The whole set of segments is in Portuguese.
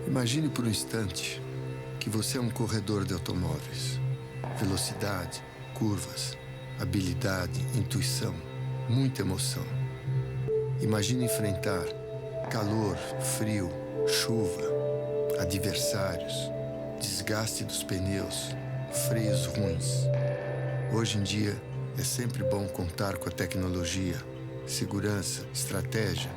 Imagine por um instante que você é um corredor de automóveis. Velocidade, curvas, habilidade, intuição, muita emoção. Imagine enfrentar calor, frio, chuva, adversários, desgaste dos pneus, freios ruins. Hoje em dia, é sempre bom contar com a tecnologia, segurança, estratégia,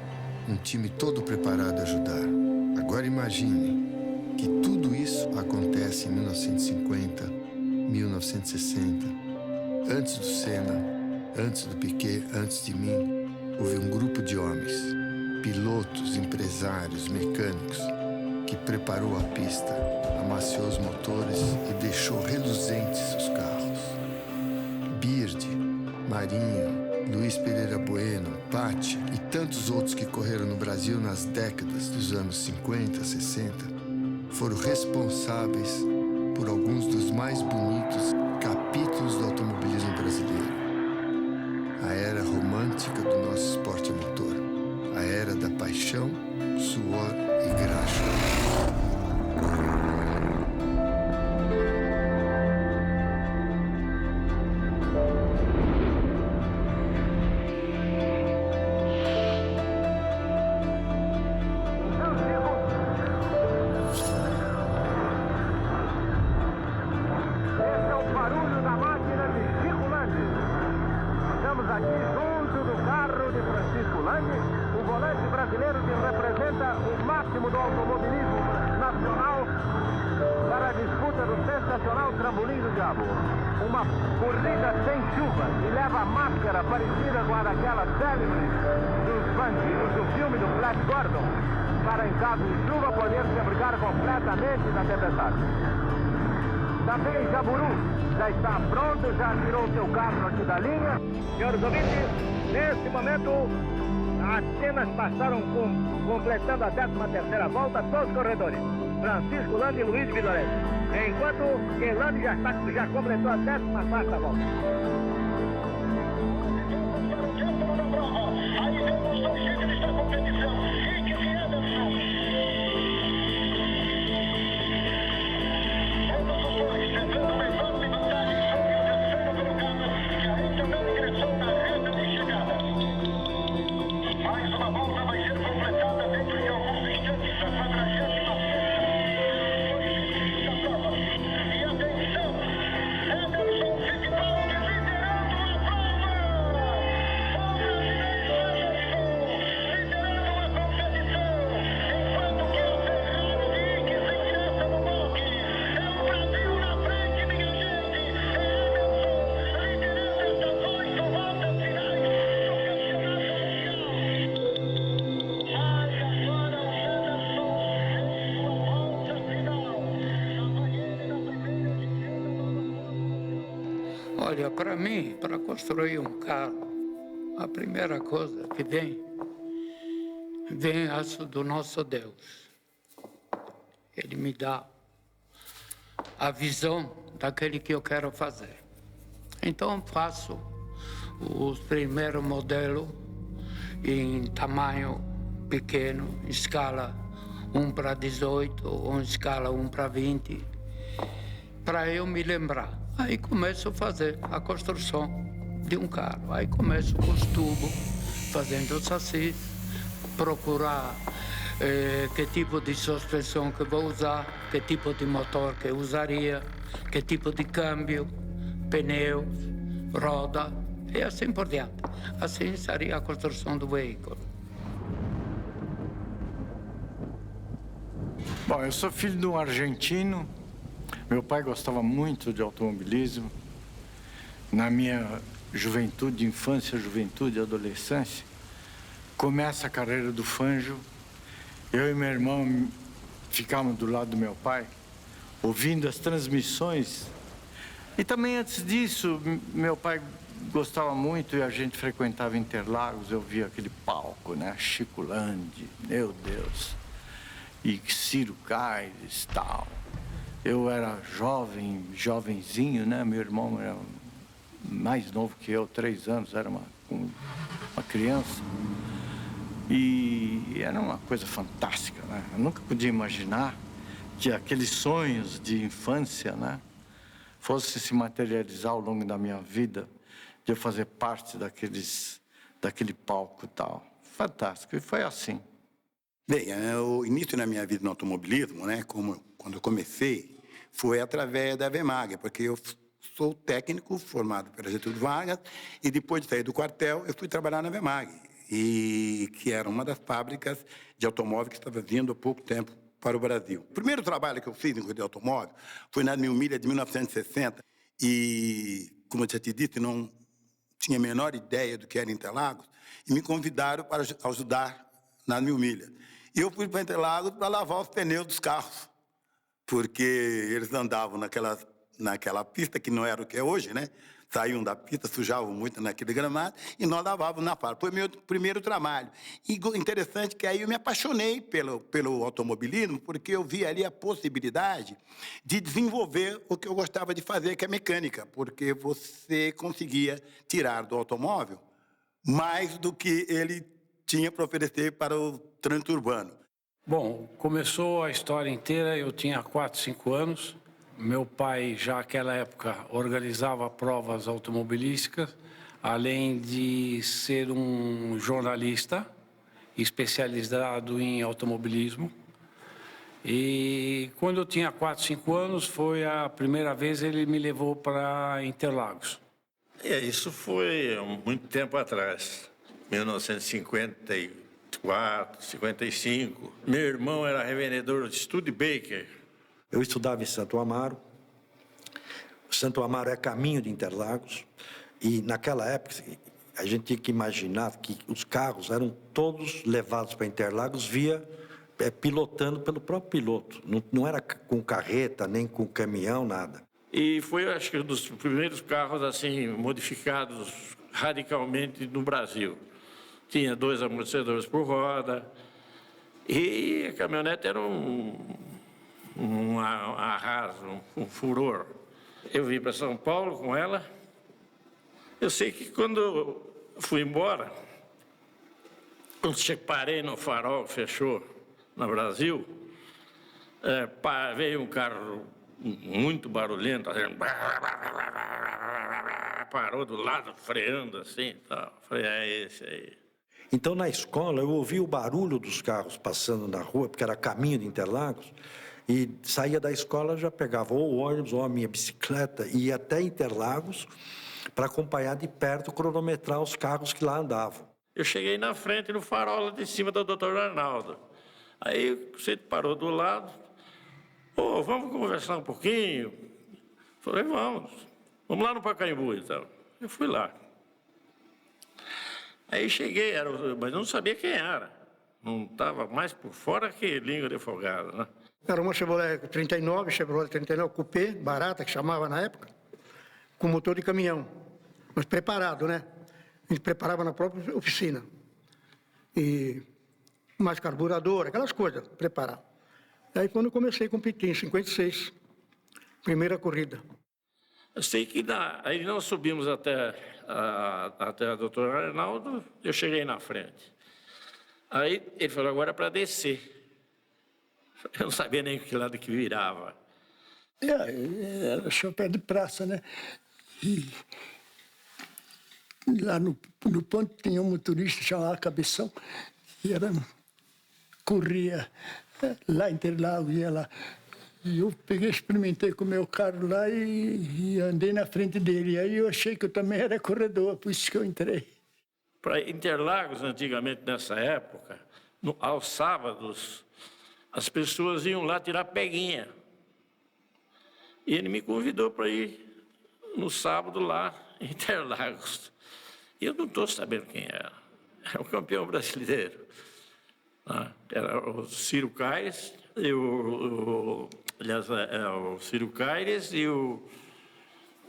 um time todo preparado a ajudar. Agora imagine que tudo isso acontece em 1950, 1960. Antes do Senna, antes do Piquet, antes de mim, houve um grupo de homens, pilotos, empresários, mecânicos, que preparou a pista, amaciou os motores e deixou reluzentes os carros. Bird, Marinho, Luiz Pereira Bueno, Patti e tantos outros que correram no Brasil nas décadas dos anos 50, 60, foram responsáveis por alguns dos mais bonitos capítulos do automobilismo brasileiro. A era romântica do nosso esporte a motor. A era da paixão, suor e graxa. Uma corrida sem chuva e leva máscara parecida com a daquela célebre dos bandidos do filme do Flash Gordon, para em caso de chuva poder se abrigar completamente da tempestade. Também Jaburu já está pronto, já tirou seu carro aqui da linha. Senhores ouvintes, nesse momento apenas passaram completando a 13ª volta todos os corredores. Francisco Landi e Luiz Vidorelli. Enquanto Elane já completou a 14ª volta. Aí vemos os dois líderes da competição, Higgs e Anderson. Todos os dois tentando uma enorme vantagem sobre o terceiro colocado, que ainda não ingressou na reta de chegada. Mais uma volta vai ser completada dentro de alguns instantes, a 46ª. Olha, para mim, para construir um carro, a primeira coisa que vem do nosso Deus. Ele me dá a visão daquele que eu quero fazer. Então faço os primeiros modelos em tamanho pequeno, em escala 1:18 ou em escala 1:20, para eu me lembrar. Aí começo a fazer a construção de um carro. Aí começo com os tubos, fazendo o chassi, procurar que tipo de suspensão que vou usar, que tipo de motor que usaria, que tipo de câmbio, pneus, roda e assim por diante. Assim seria a construção do veículo. Bom, eu sou filho de um argentino. Meu pai gostava muito de automobilismo. Na minha juventude, infância, juventude e adolescência, começa a carreira do Fangio. Eu e meu irmão ficávamos do lado do meu pai, ouvindo as transmissões. E também antes disso, meu pai gostava muito e a gente frequentava Interlagos. Eu via aquele palco, né? Chico Landi, meu Deus. E Ciro Caires e tal. Eu era jovenzinho, né? Meu irmão era mais novo que eu, 3 anos, era uma criança. E era uma coisa fantástica, né? Eu nunca podia imaginar que aqueles sonhos de infância, né, fossem se materializar ao longo da minha vida, de eu fazer parte daquele palco e tal. Fantástico, e foi assim. Bem, o início da minha vida no automobilismo, né, quando eu comecei, foi através da Vemag, porque eu sou técnico formado pela Getúlio Vargas e depois de sair do quartel, eu fui trabalhar na Vemag, que era uma das fábricas de automóvel que estava vindo há pouco tempo para o Brasil. O primeiro trabalho que eu fiz em corrida de automóvel foi nas 1000 milhas de 1960 e, como eu já te disse, não tinha a menor ideia do que era Interlagos e me convidaram para ajudar nas 1000 milhas. E eu fui para Interlagos para lavar os pneus dos carros, porque eles andavam naquela pista que não era o que é hoje, né? Saíam da pista, sujavam muito naquele gramado e nós lavávamos na fábrica. Foi meu primeiro trabalho. E interessante que aí eu me apaixonei pelo automobilismo, porque eu vi ali a possibilidade de desenvolver o que eu gostava de fazer, que é mecânica, porque você conseguia tirar do automóvel mais do que ele tinha para oferecer para o trânsito urbano. Bom, começou a história inteira, eu tinha 4, 5 anos. Meu pai, já naquela época, organizava provas automobilísticas, além de ser um jornalista especializado em automobilismo. E quando eu tinha 4, 5 anos, foi a primeira vez ele me levou para Interlagos. Isso foi há muito tempo atrás, 1954, 55. Meu irmão era revendedor de Studebaker. Eu estudava em Santo Amaro. Santo Amaro é caminho de Interlagos. E naquela época, a gente tinha que imaginar que os carros eram todos levados para Interlagos pilotando pelo próprio piloto. Não era com carreta, nem com caminhão, nada. E foi, acho que, um dos primeiros carros assim modificados radicalmente no Brasil. Tinha 2 amortecedores por roda. E a caminhonete era um arraso, um furor. Eu vim para São Paulo com ela. Eu sei que quando eu fui embora, quando parei no farol, fechou no Brasil, veio um carro muito barulhento, parou do lado, freando assim, tal. Falei, é esse aí. Então, na escola, eu ouvi o barulho dos carros passando na rua, porque era caminho de Interlagos, e saía da escola, já pegava ou o ônibus ou a minha bicicleta, e ia até Interlagos para acompanhar de perto, cronometrar os carros que lá andavam. Eu cheguei na frente, no farol, lá de cima do Dr. Arnaldo. Aí você parou do lado, vamos conversar um pouquinho? Falei, vamos lá no Pacaembu, então. Eu fui lá. Aí cheguei, mas eu não sabia quem era. Não estava mais por fora que língua de folgado, né? Era uma Chevrolet 39 Coupé, barata, que chamava na época, com motor de caminhão, mas preparado, né? A gente preparava na própria oficina. E mais carburador, aquelas coisas, preparar. Aí quando eu comecei a competir, em 56, primeira corrida. Eu sei que aí nós subimos até a Dr. Arnaldo, eu cheguei na frente. Aí ele falou, agora é para descer. Eu não sabia nem que lado que virava. Era chapéu de praça, né? E lá no ponto tinha um motorista chamado Cabeção, e corria lá em Interlagos, ia lá. E eu experimentei com o meu carro lá e andei na frente dele. Aí eu achei que eu também era corredor, por isso que eu entrei. Para Interlagos, antigamente, nessa época, aos sábados, as pessoas iam lá tirar peguinha. E ele me convidou para ir no sábado lá em Interlagos. E eu não estou sabendo quem era. Era o campeão brasileiro. Era o Ciro Caires, o Ciro Caires e o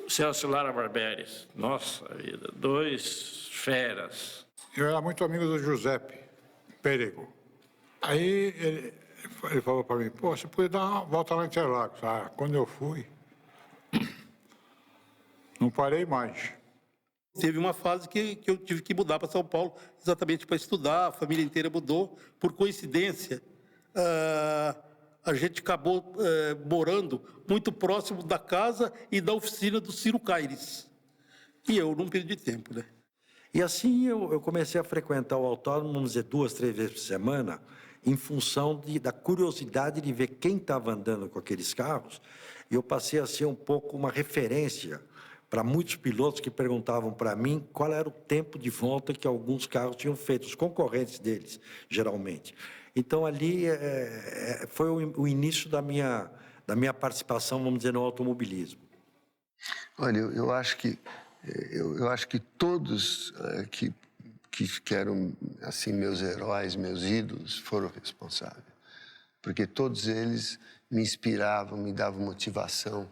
Celso Lara Barberes. Nossa vida, 2 feras. Eu era muito amigo do Giuseppe Perego. Aí ele falou para mim, você podia dar uma volta lá em Interlagos. Quando eu fui, não parei mais. Teve uma fase que eu tive que mudar para São Paulo exatamente para estudar, a família inteira mudou. Por coincidência, a gente acabou morando muito próximo da casa e da oficina do Ciro Caires. E eu não perdi tempo, né? E assim eu comecei a frequentar o autódromo, vamos dizer, 2, 3 vezes por semana, em função da curiosidade de ver quem estava andando com aqueles carros. E eu passei a ser um pouco uma referência para muitos pilotos que perguntavam para mim qual era o tempo de volta que alguns carros tinham feito, os concorrentes deles, geralmente. Então, ali foi o início da minha participação, vamos dizer, no automobilismo. Olha, eu acho que todos que eram assim meus heróis, meus ídolos, foram responsáveis. Porque todos eles me inspiravam, me davam motivação.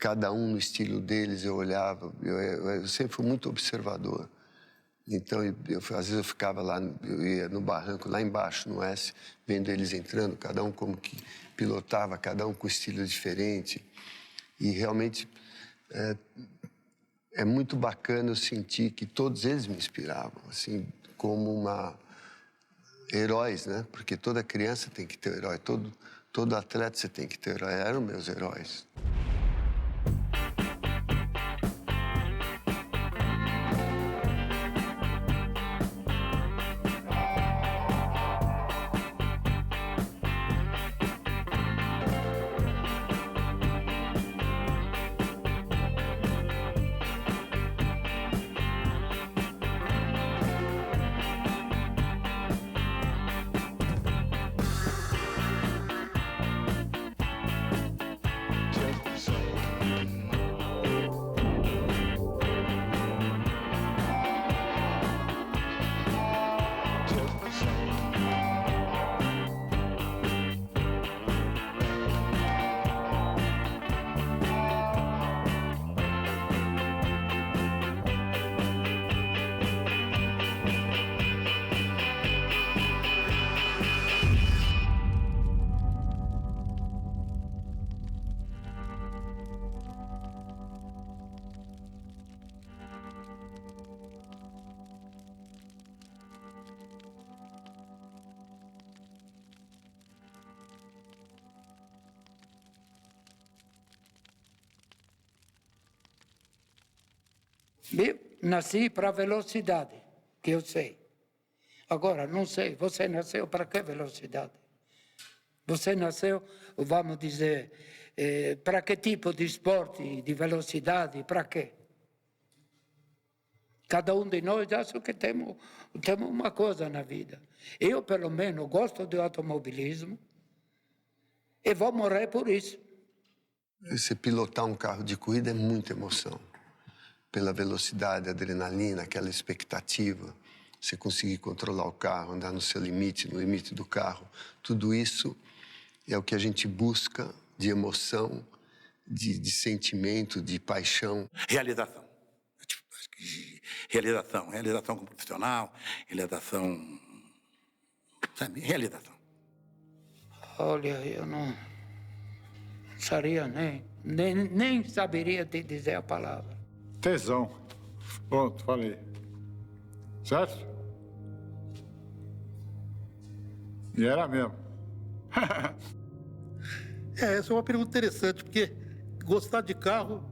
Cada um no estilo deles eu olhava. Eu sempre fui muito observador. Então, às vezes eu ficava lá, eu ia no barranco, lá embaixo, no S, vendo eles entrando, cada um como que pilotava, cada um com estilo diferente. E realmente é muito bacana eu sentir que todos eles me inspiravam, assim, como heróis, né? Porque toda criança tem que ter um herói, todo atleta você tem que ter herói. Eram meus heróis. Eu nasci para a velocidade, que eu sei. Agora, não sei, você nasceu para que velocidade? Você nasceu, vamos dizer, para que tipo de esporte, de velocidade, para quê? Cada um de nós acha que temos uma coisa na vida. Eu, pelo menos, gosto de automobilismo e vou morrer por isso. Você pilotar um carro de corrida é muita emoção. Pela velocidade, adrenalina, aquela expectativa, você conseguir controlar o carro, andar no seu limite, no limite do carro. Tudo isso é o que a gente busca de emoção, de sentimento, de paixão. Realização. Realização como profissional, realização... Sabe, realização. Olha, eu não sabia nem saberia te dizer a palavra. Tesão. Pronto, falei. Certo? E era mesmo. Essa é uma pergunta interessante, porque gostar de carro...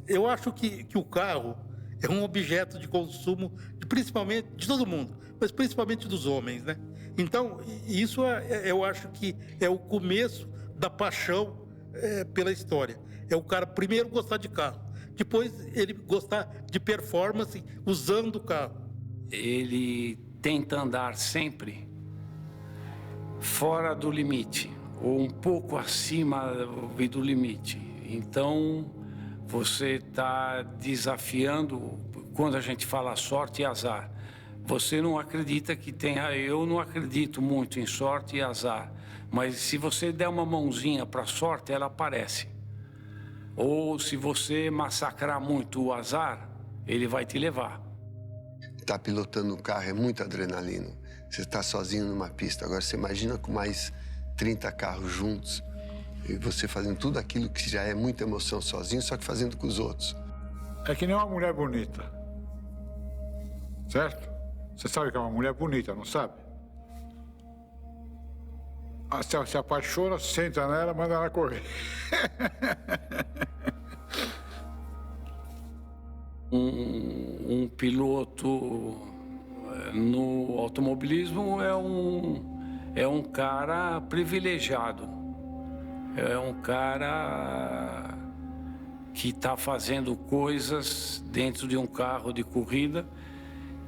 Eu acho que o carro é um objeto de consumo, principalmente de todo mundo, mas principalmente dos homens, né? Então, isso eu acho que é o começo da paixão pela história. É o cara primeiro gostar de carro, depois ele gostar de performance usando o carro. Ele tenta andar sempre fora do limite, ou um pouco acima do limite. Então, você está desafiando, quando a gente fala sorte e azar, você não acredita que tenha... Eu não acredito muito em sorte e azar, mas se você der uma mãozinha para a sorte, ela aparece. Ou se você massacrar muito o azar, ele vai te levar. Estar pilotando um carro é muita adrenalina. Você está sozinho numa pista. Agora, você imagina com mais 30 carros juntos, e você fazendo tudo aquilo que já é muita emoção sozinho, só que fazendo com os outros. é que nem uma mulher bonita. Certo? Você sabe que é uma mulher bonita, não sabe? Você se apaixona, senta nela, manda ela correr. Um piloto no automobilismo é um cara privilegiado. É um cara que está fazendo coisas dentro de um carro de corrida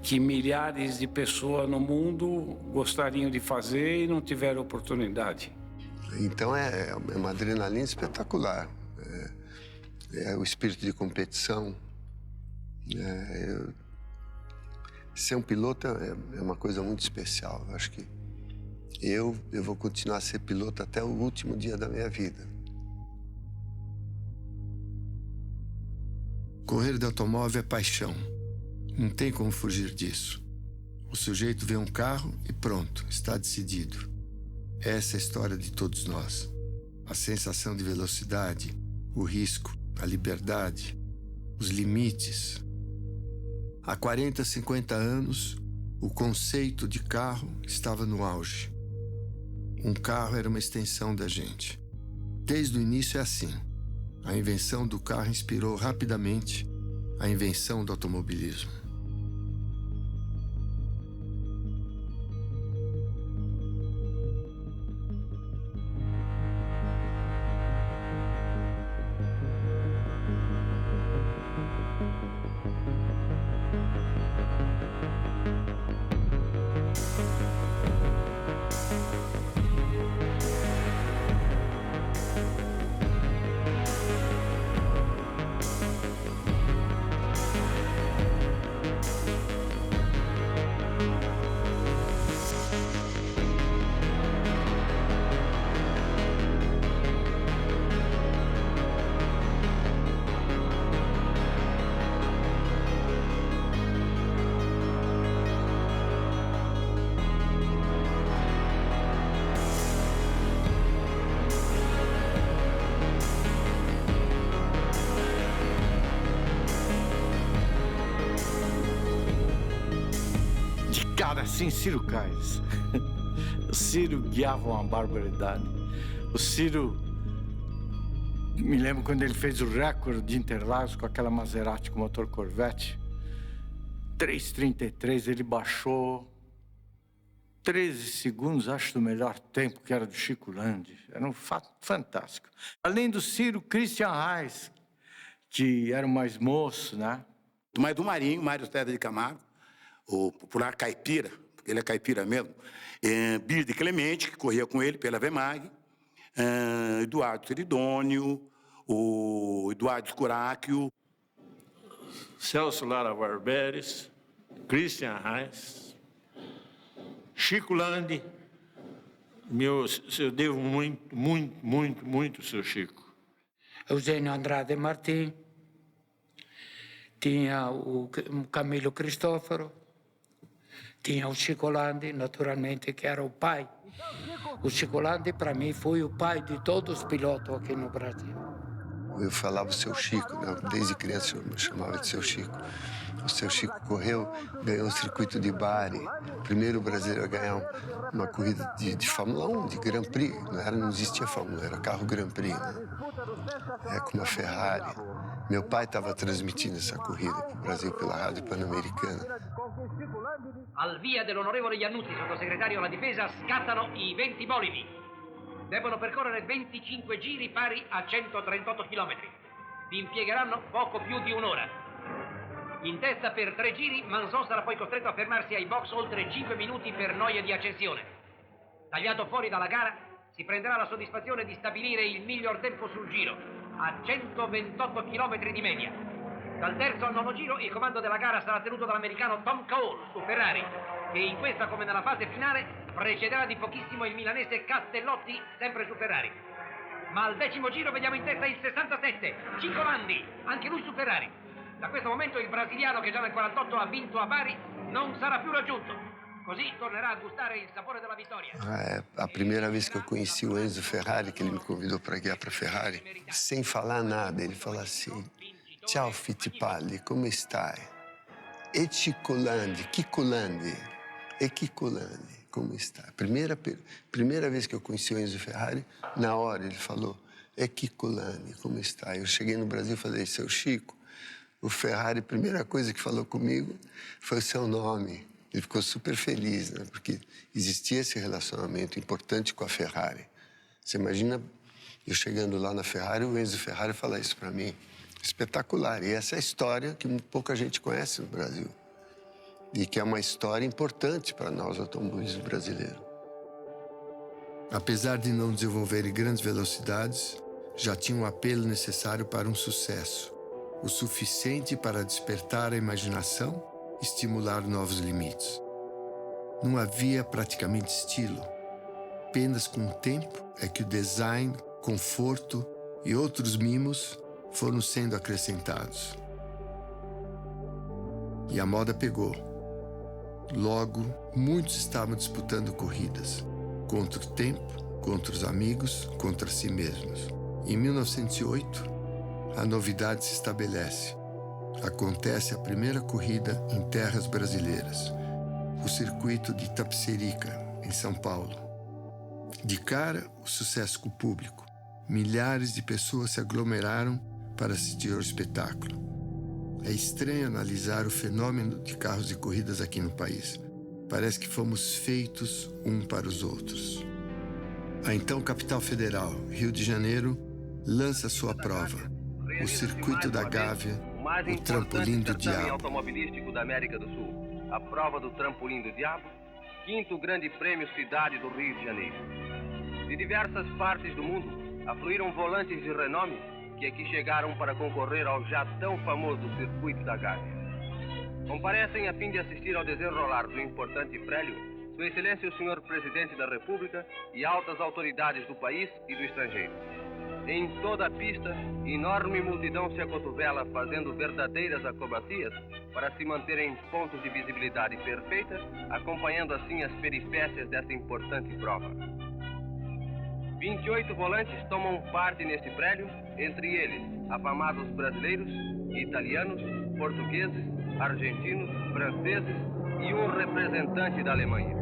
que milhares de pessoas no mundo gostariam de fazer e não tiveram oportunidade. Então é uma adrenalina espetacular. É o espírito de competição. Ser um piloto é uma coisa muito especial. Eu acho que eu vou continuar a ser piloto até o último dia da minha vida. Correr de automóvel é paixão. Não tem como fugir disso. O sujeito vê um carro e pronto, está decidido. Essa é a história de todos nós. A sensação de velocidade, o risco, a liberdade, os limites. Há 40, 50 anos, o conceito de carro estava no auge. Um carro era uma extensão da gente. Desde o início é assim. A invenção do carro inspirou rapidamente a invenção do automobilismo. Cara, assim, Ciro Caires. O Ciro guiava uma barbaridade. O Ciro, me lembro quando ele fez o recorde de Interlagos com aquela Maserati com motor Corvette. 3:33, ele baixou 13 segundos, acho, do melhor tempo, que era do Chico Landi. Era um fato fantástico. Além do Ciro, Christian Reis, que era o mais moço, né? Mas do Marinho, Mário César de Camargo, o popular caipira, porque ele é caipira mesmo, Bíblia de Clemente, que corria com ele pela Vemag, Eduardo Seridônio, o Eduardo Escuráquio, Celso Lara Barberes, Christian Reis, Chico Landi. Eu devo muito, seu Chico. Eugênio Andrade Martins, tinha o Camilo Cristóforo, tinha o Chico Landi, naturalmente, que era o pai. O Chico Landi, para mim, foi o pai de todos os pilotos aqui no Brasil. Eu falava o seu Chico, né? Desde criança eu me chamava de seu Chico. O seu Chico correu, ganhou o circuito de Bari, primeiro brasileiro a ganhar uma corrida de Fórmula 1, de Grand Prix. Não existia Fórmula 1, era carro Grand Prix, né? Com uma Ferrari. Meu pai estava transmitindo essa corrida para o Brasil pela Rádio Pan-Americana. Al via dell'onorevole Iannuzzi, sottosegretario alla difesa, scattano i 20 bolidi. Debbono percorrere 25 giri pari a 138 chilometri. Vi impiegheranno poco più di un'ora. In testa per 3 giri, Manzon sarà poi costretto a fermarsi ai box oltre 5 minuti per noia di accensione. Tagliato fuori dalla gara, si prenderà la soddisfazione di stabilire il miglior tempo sul giro, a 128 km di media. Dal terzo al nono giro il comando della gara sarà tenuto dall'americano Tom Cole su Ferrari, che in questa come nella fase finale precederà di pochissimo il milanese Castellotti, sempre su Ferrari. Ma al decimo giro vediamo in testa il 67, Chico Landi, anche lui su Ferrari. Da questo momento il brasiliano, che già nel 48 ha vinto a Bari, non sarà più raggiunto. Così tornerà a gustare il sapore della vittoria. A primeira vez que eu conheci o Enzo Ferrari, que ele me convidou para guiar para a Ferrari, sem falar nada, ele falou assim: Ciao Fittipaldi, come stai? E Ciccolandi, como está? Primeira vez que eu conheci o Enzo Ferrari, na hora ele falou, Ciccolandi, como está? Eu cheguei no Brasil e falei, seu Chico, o Ferrari, a primeira coisa que falou comigo foi o seu nome. Ele ficou super feliz, né? Porque existia esse relacionamento importante com a Ferrari. Você imagina eu chegando lá na Ferrari, o Enzo Ferrari falar isso para mim. Espetacular. E essa é a história que pouca gente conhece no Brasil. E que é uma história importante para nós, automobilismo brasileiro. Apesar de não desenvolverem grandes velocidades, já tinha um apelo necessário para um sucesso. O suficiente para despertar a imaginação e estimular novos limites. Não havia praticamente estilo. Apenas com o tempo é que o design, conforto e outros mimos foram sendo acrescentados. E a moda pegou. Logo, muitos estavam disputando corridas. Contra o tempo, contra os amigos, contra si mesmos. Em 1908, a novidade se estabelece. Acontece a primeira corrida em terras brasileiras, o circuito de Itapecerica, em São Paulo. De cara, o sucesso com o público. Milhares de pessoas se aglomeraram para assistir ao espetáculo. É estranho analisar o fenômeno de carros de corridas aqui no país. Parece que fomos feitos um para os outros. A então capital federal, Rio de Janeiro, lança sua prova, o Circuito da Gávea, o Trampolim do Diabo. Automobilístico da América do Sul, a prova do Trampolim do Diabo, 5º Grande Prêmio Cidade do Rio de Janeiro. De diversas partes do mundo, afluíram volantes de renome que aqui chegaram para concorrer ao já tão famoso Circuito da Gávea. Comparecem a fim de assistir ao desenrolar do importante prélio Sua Excelência o Senhor Presidente da República e altas autoridades do país e do estrangeiro. Em toda a pista, enorme multidão se acotovela fazendo verdadeiras acrobacias para se manter em pontos de visibilidade perfeita, acompanhando assim as peripécias desta importante prova. 28 volantes tomam parte neste prélio, entre eles afamados brasileiros, italianos, portugueses, argentinos, franceses e um representante da Alemanha.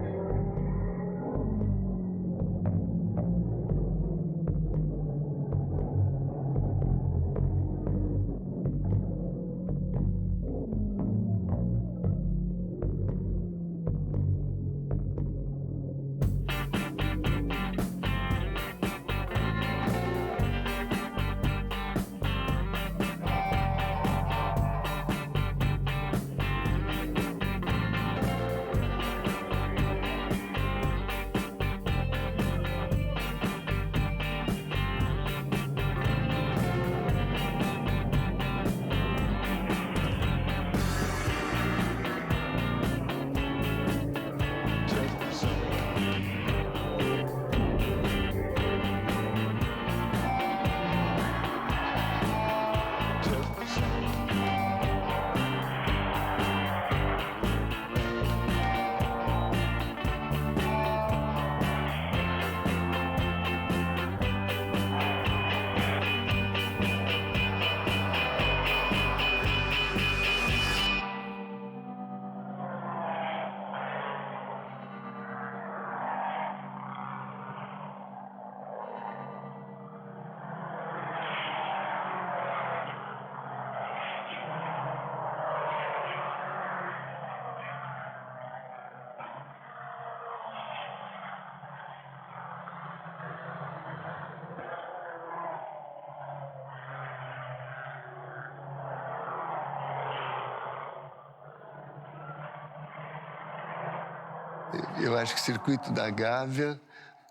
Eu acho que o Circuito da Gávea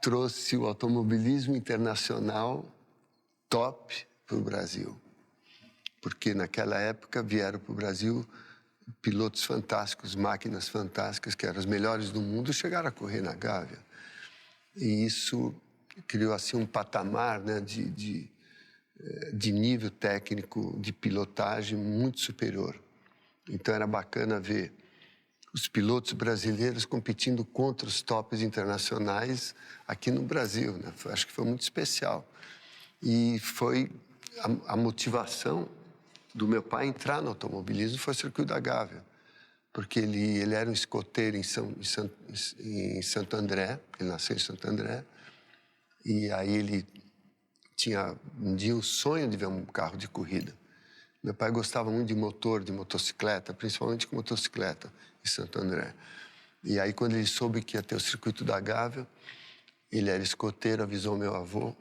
trouxe o automobilismo internacional top para o Brasil. Porque naquela época vieram para o Brasil pilotos fantásticos, máquinas fantásticas, que eram as melhores do mundo, chegaram a correr na Gávea. E isso criou assim um patamar, né, de nível técnico, de pilotagem muito superior. Então era bacana ver os pilotos brasileiros competindo contra os tops internacionais aqui no Brasil, né? Acho que foi muito especial. E foi a motivação do meu pai entrar no automobilismo foi o circuito da Gávea, porque ele era um escoteiro em Santo André, ele nasceu em Santo André, e aí ele tinha um dia o sonho de ver um carro de corrida. Meu pai gostava muito de motor, de motocicleta, principalmente com motocicleta, em Santo André. E aí, quando ele soube que ia ter o circuito da Gávea, ele era escoteiro, avisou meu avô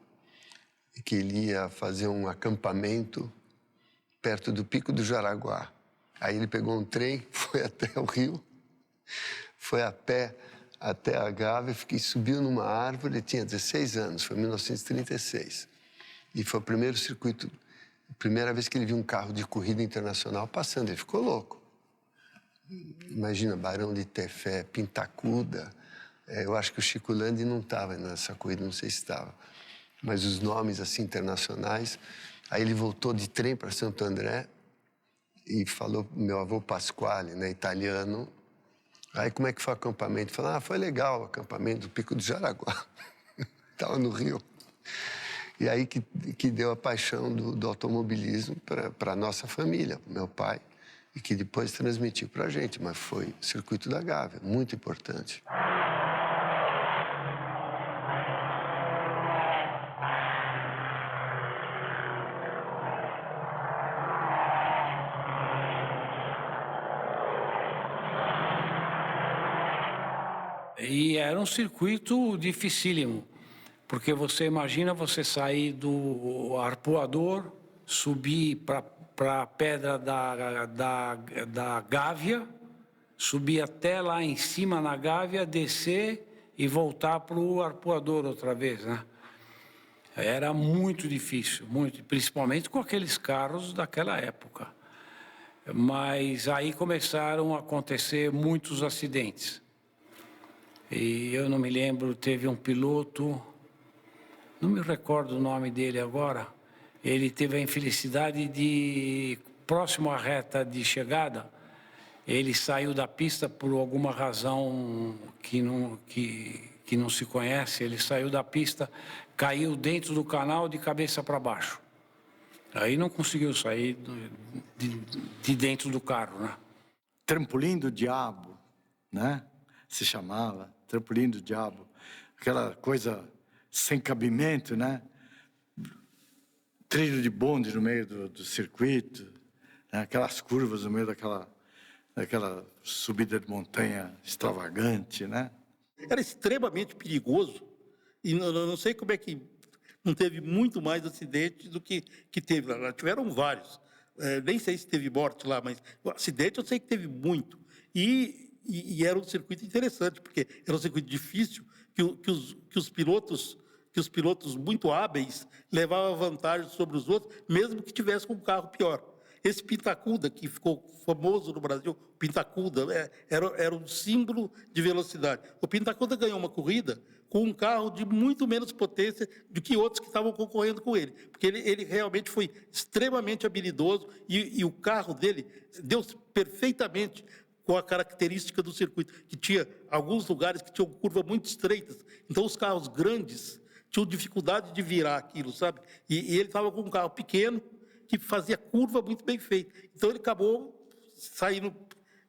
que ele ia fazer um acampamento perto do Pico do Jaraguá. Aí ele pegou um trem, foi até o Rio, foi a pé até a Gávea, subiu numa árvore, ele tinha 16 anos, foi em 1936. E foi o primeiro circuito, a primeira vez que ele viu um carro de corrida internacional passando, ele ficou louco. Imagina, Barão de Tefé, Pintacuda, eu acho que o Chico Landi não estava nessa corrida, não sei se estava. Mas os nomes, assim, internacionais. Aí ele voltou de trem para Santo André e falou pro meu avô Pasquale, né, italiano. Aí, como é que foi o acampamento? Ele falou, foi legal o acampamento do Pico do Jaraguá. Estava no Rio. E aí que deu a paixão do automobilismo para a nossa família, meu pai, e que depois transmitiu para a gente. Mas foi o circuito da Gávea, muito importante. E era um circuito dificílimo, porque você imagina você sair do arpoador, subir para a pedra da Gávea, subir até lá em cima na Gávea, descer e voltar para o arpoador outra vez, né? Era muito difícil, muito, principalmente com aqueles carros daquela época. Mas aí começaram a acontecer muitos acidentes. E eu não me lembro, teve um piloto, não me recordo o nome dele agora, ele teve a infelicidade de, próximo à reta de chegada, ele saiu da pista por alguma razão que não se conhece, ele saiu da pista, caiu dentro do canal de cabeça para baixo. Aí não conseguiu sair de dentro do carro, né? Trampolim do Diabo, né? Se chamava. Trampolim do Diabo, aquela coisa sem cabimento, né? Trilho de bonde no meio do circuito, né? Aquelas curvas no meio daquela subida de montanha extravagante, né? Era extremamente perigoso e não sei como é que não teve muito mais acidentes do que teve lá. Tiveram vários, nem sei se teve morte lá, mas o acidente eu sei que teve muito. E era um circuito interessante, porque era um circuito difícil, que os pilotos muito hábeis levavam vantagem sobre os outros, mesmo que tivesse com um carro pior. Esse Pintacuda, que ficou famoso no Brasil, Pintacuda, era um símbolo de velocidade. O Pintacuda ganhou uma corrida com um carro de muito menos potência do que outros que estavam concorrendo com ele, porque ele realmente foi extremamente habilidoso e o carro dele deu perfeitamente com a característica do circuito, que tinha alguns lugares que tinham curvas muito estreitas. Então, os carros grandes tinham dificuldade de virar aquilo, sabe? E ele estava com um carro pequeno que fazia curva muito bem feita. Então, ele acabou saindo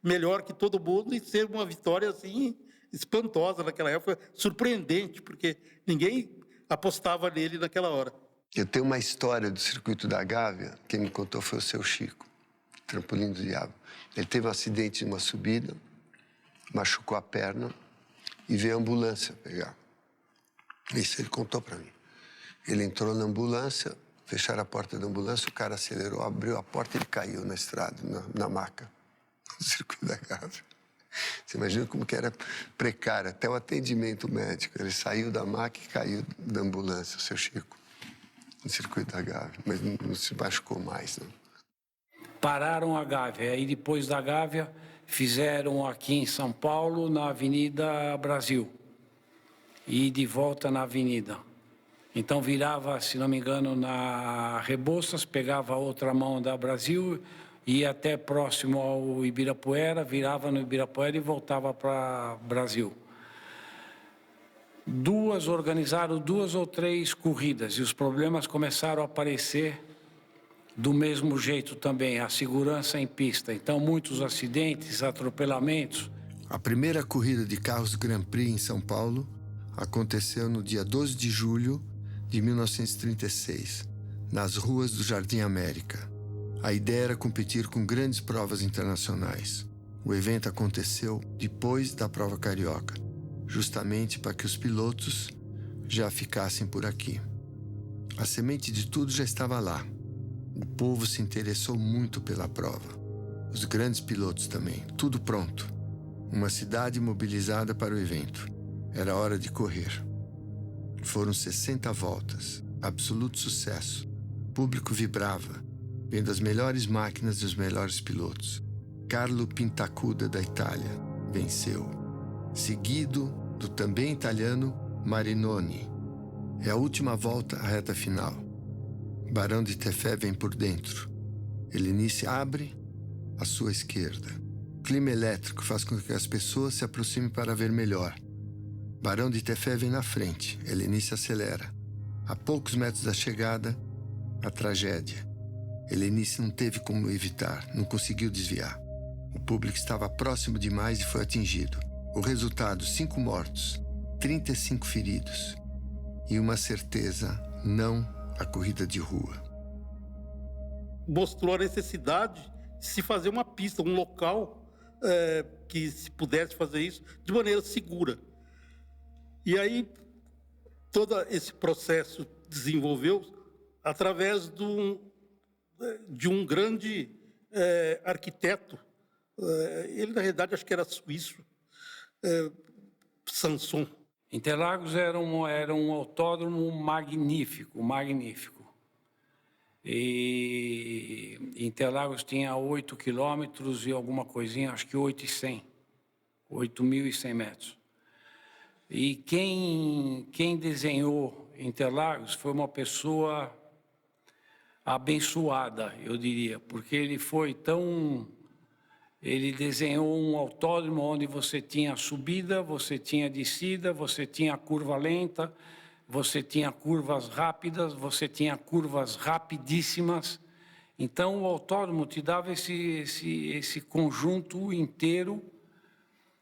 melhor que todo mundo e ser uma vitória, assim, espantosa naquela época, surpreendente, porque ninguém apostava nele naquela hora. Eu tenho uma história do circuito da Gávea, quem me contou foi o seu Chico, Trampolim do Diabo. Ele teve um acidente em uma subida, machucou a perna e veio a ambulância pegar. Isso ele contou para mim. Ele entrou na ambulância, fecharam a porta da ambulância, o cara acelerou, abriu a porta e ele caiu na estrada, na maca, no circuito da Gávea. Você imagina como que era precário, até o atendimento médico. Ele saiu da maca e caiu da ambulância, o seu Chico, no circuito da Gávea, mas não se machucou mais, não. Pararam a Gávea, aí depois da Gávea fizeram aqui em São Paulo, na Avenida Brasil, e de volta na Avenida. Então virava, se não me engano, na Rebouças, pegava a outra mão da Brasil, ia até próximo ao Ibirapuera, virava no Ibirapuera e voltava para Brasil. Organizaram 2 ou 3 corridas e os problemas começaram a aparecer Do mesmo jeito também, a segurança em pista. Então, muitos acidentes, atropelamentos. A primeira corrida de carros Grand Prix em São Paulo aconteceu no dia 12 de julho de 1936, nas ruas do Jardim América. A ideia era competir com grandes provas internacionais. O evento aconteceu depois da prova carioca, justamente para que os pilotos já ficassem por aqui. A semente de tudo já estava lá. O povo se interessou muito pela prova. Os grandes pilotos também, tudo pronto. Uma cidade mobilizada para o evento. Era hora de correr. Foram 60 voltas, absoluto sucesso. O público vibrava, vendo as melhores máquinas e os melhores pilotos. Carlo Pintacuda, da Itália, venceu. Seguido do também italiano Marinoni. É a última volta, a reta final. Barão de Tefé vem por dentro. Helenice abre à sua esquerda. Clima elétrico faz com que as pessoas se aproximem para ver melhor. Barão de Tefé vem na frente. Helenice acelera. A poucos metros da chegada, a tragédia. Helenice não teve como evitar, não conseguiu desviar. O público estava próximo demais e foi atingido. O resultado, 5 mortos, 35 feridos. E uma certeza, não a corrida de rua. Mostrou a necessidade de se fazer uma pista, um local que se pudesse fazer isso de maneira segura. E aí, todo esse processo desenvolveu através de um grande arquiteto. Ele, na realidade, acho que era suíço, Sanson. Interlagos era um autódromo magnífico. E Interlagos tinha 8 quilômetros e alguma coisinha, acho que 8.100 metros. E quem desenhou Interlagos foi uma pessoa abençoada, eu diria, porque ele desenhou um autódromo onde você tinha subida, você tinha descida, você tinha curva lenta, você tinha curvas rápidas, você tinha curvas rapidíssimas. Então, o autódromo te dava esse conjunto inteiro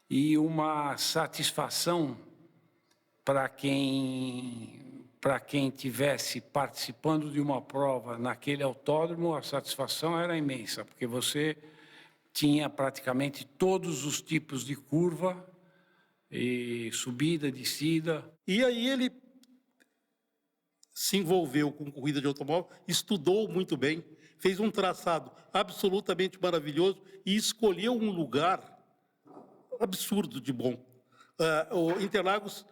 e uma satisfação para quem tivesse participando de uma prova naquele autódromo. A satisfação era imensa, porque você tinha praticamente todos os tipos de curva, e subida, descida. E aí ele se envolveu com corrida de automóvel, estudou muito bem, fez um traçado absolutamente maravilhoso e escolheu um lugar absurdo de bom. O Interlagos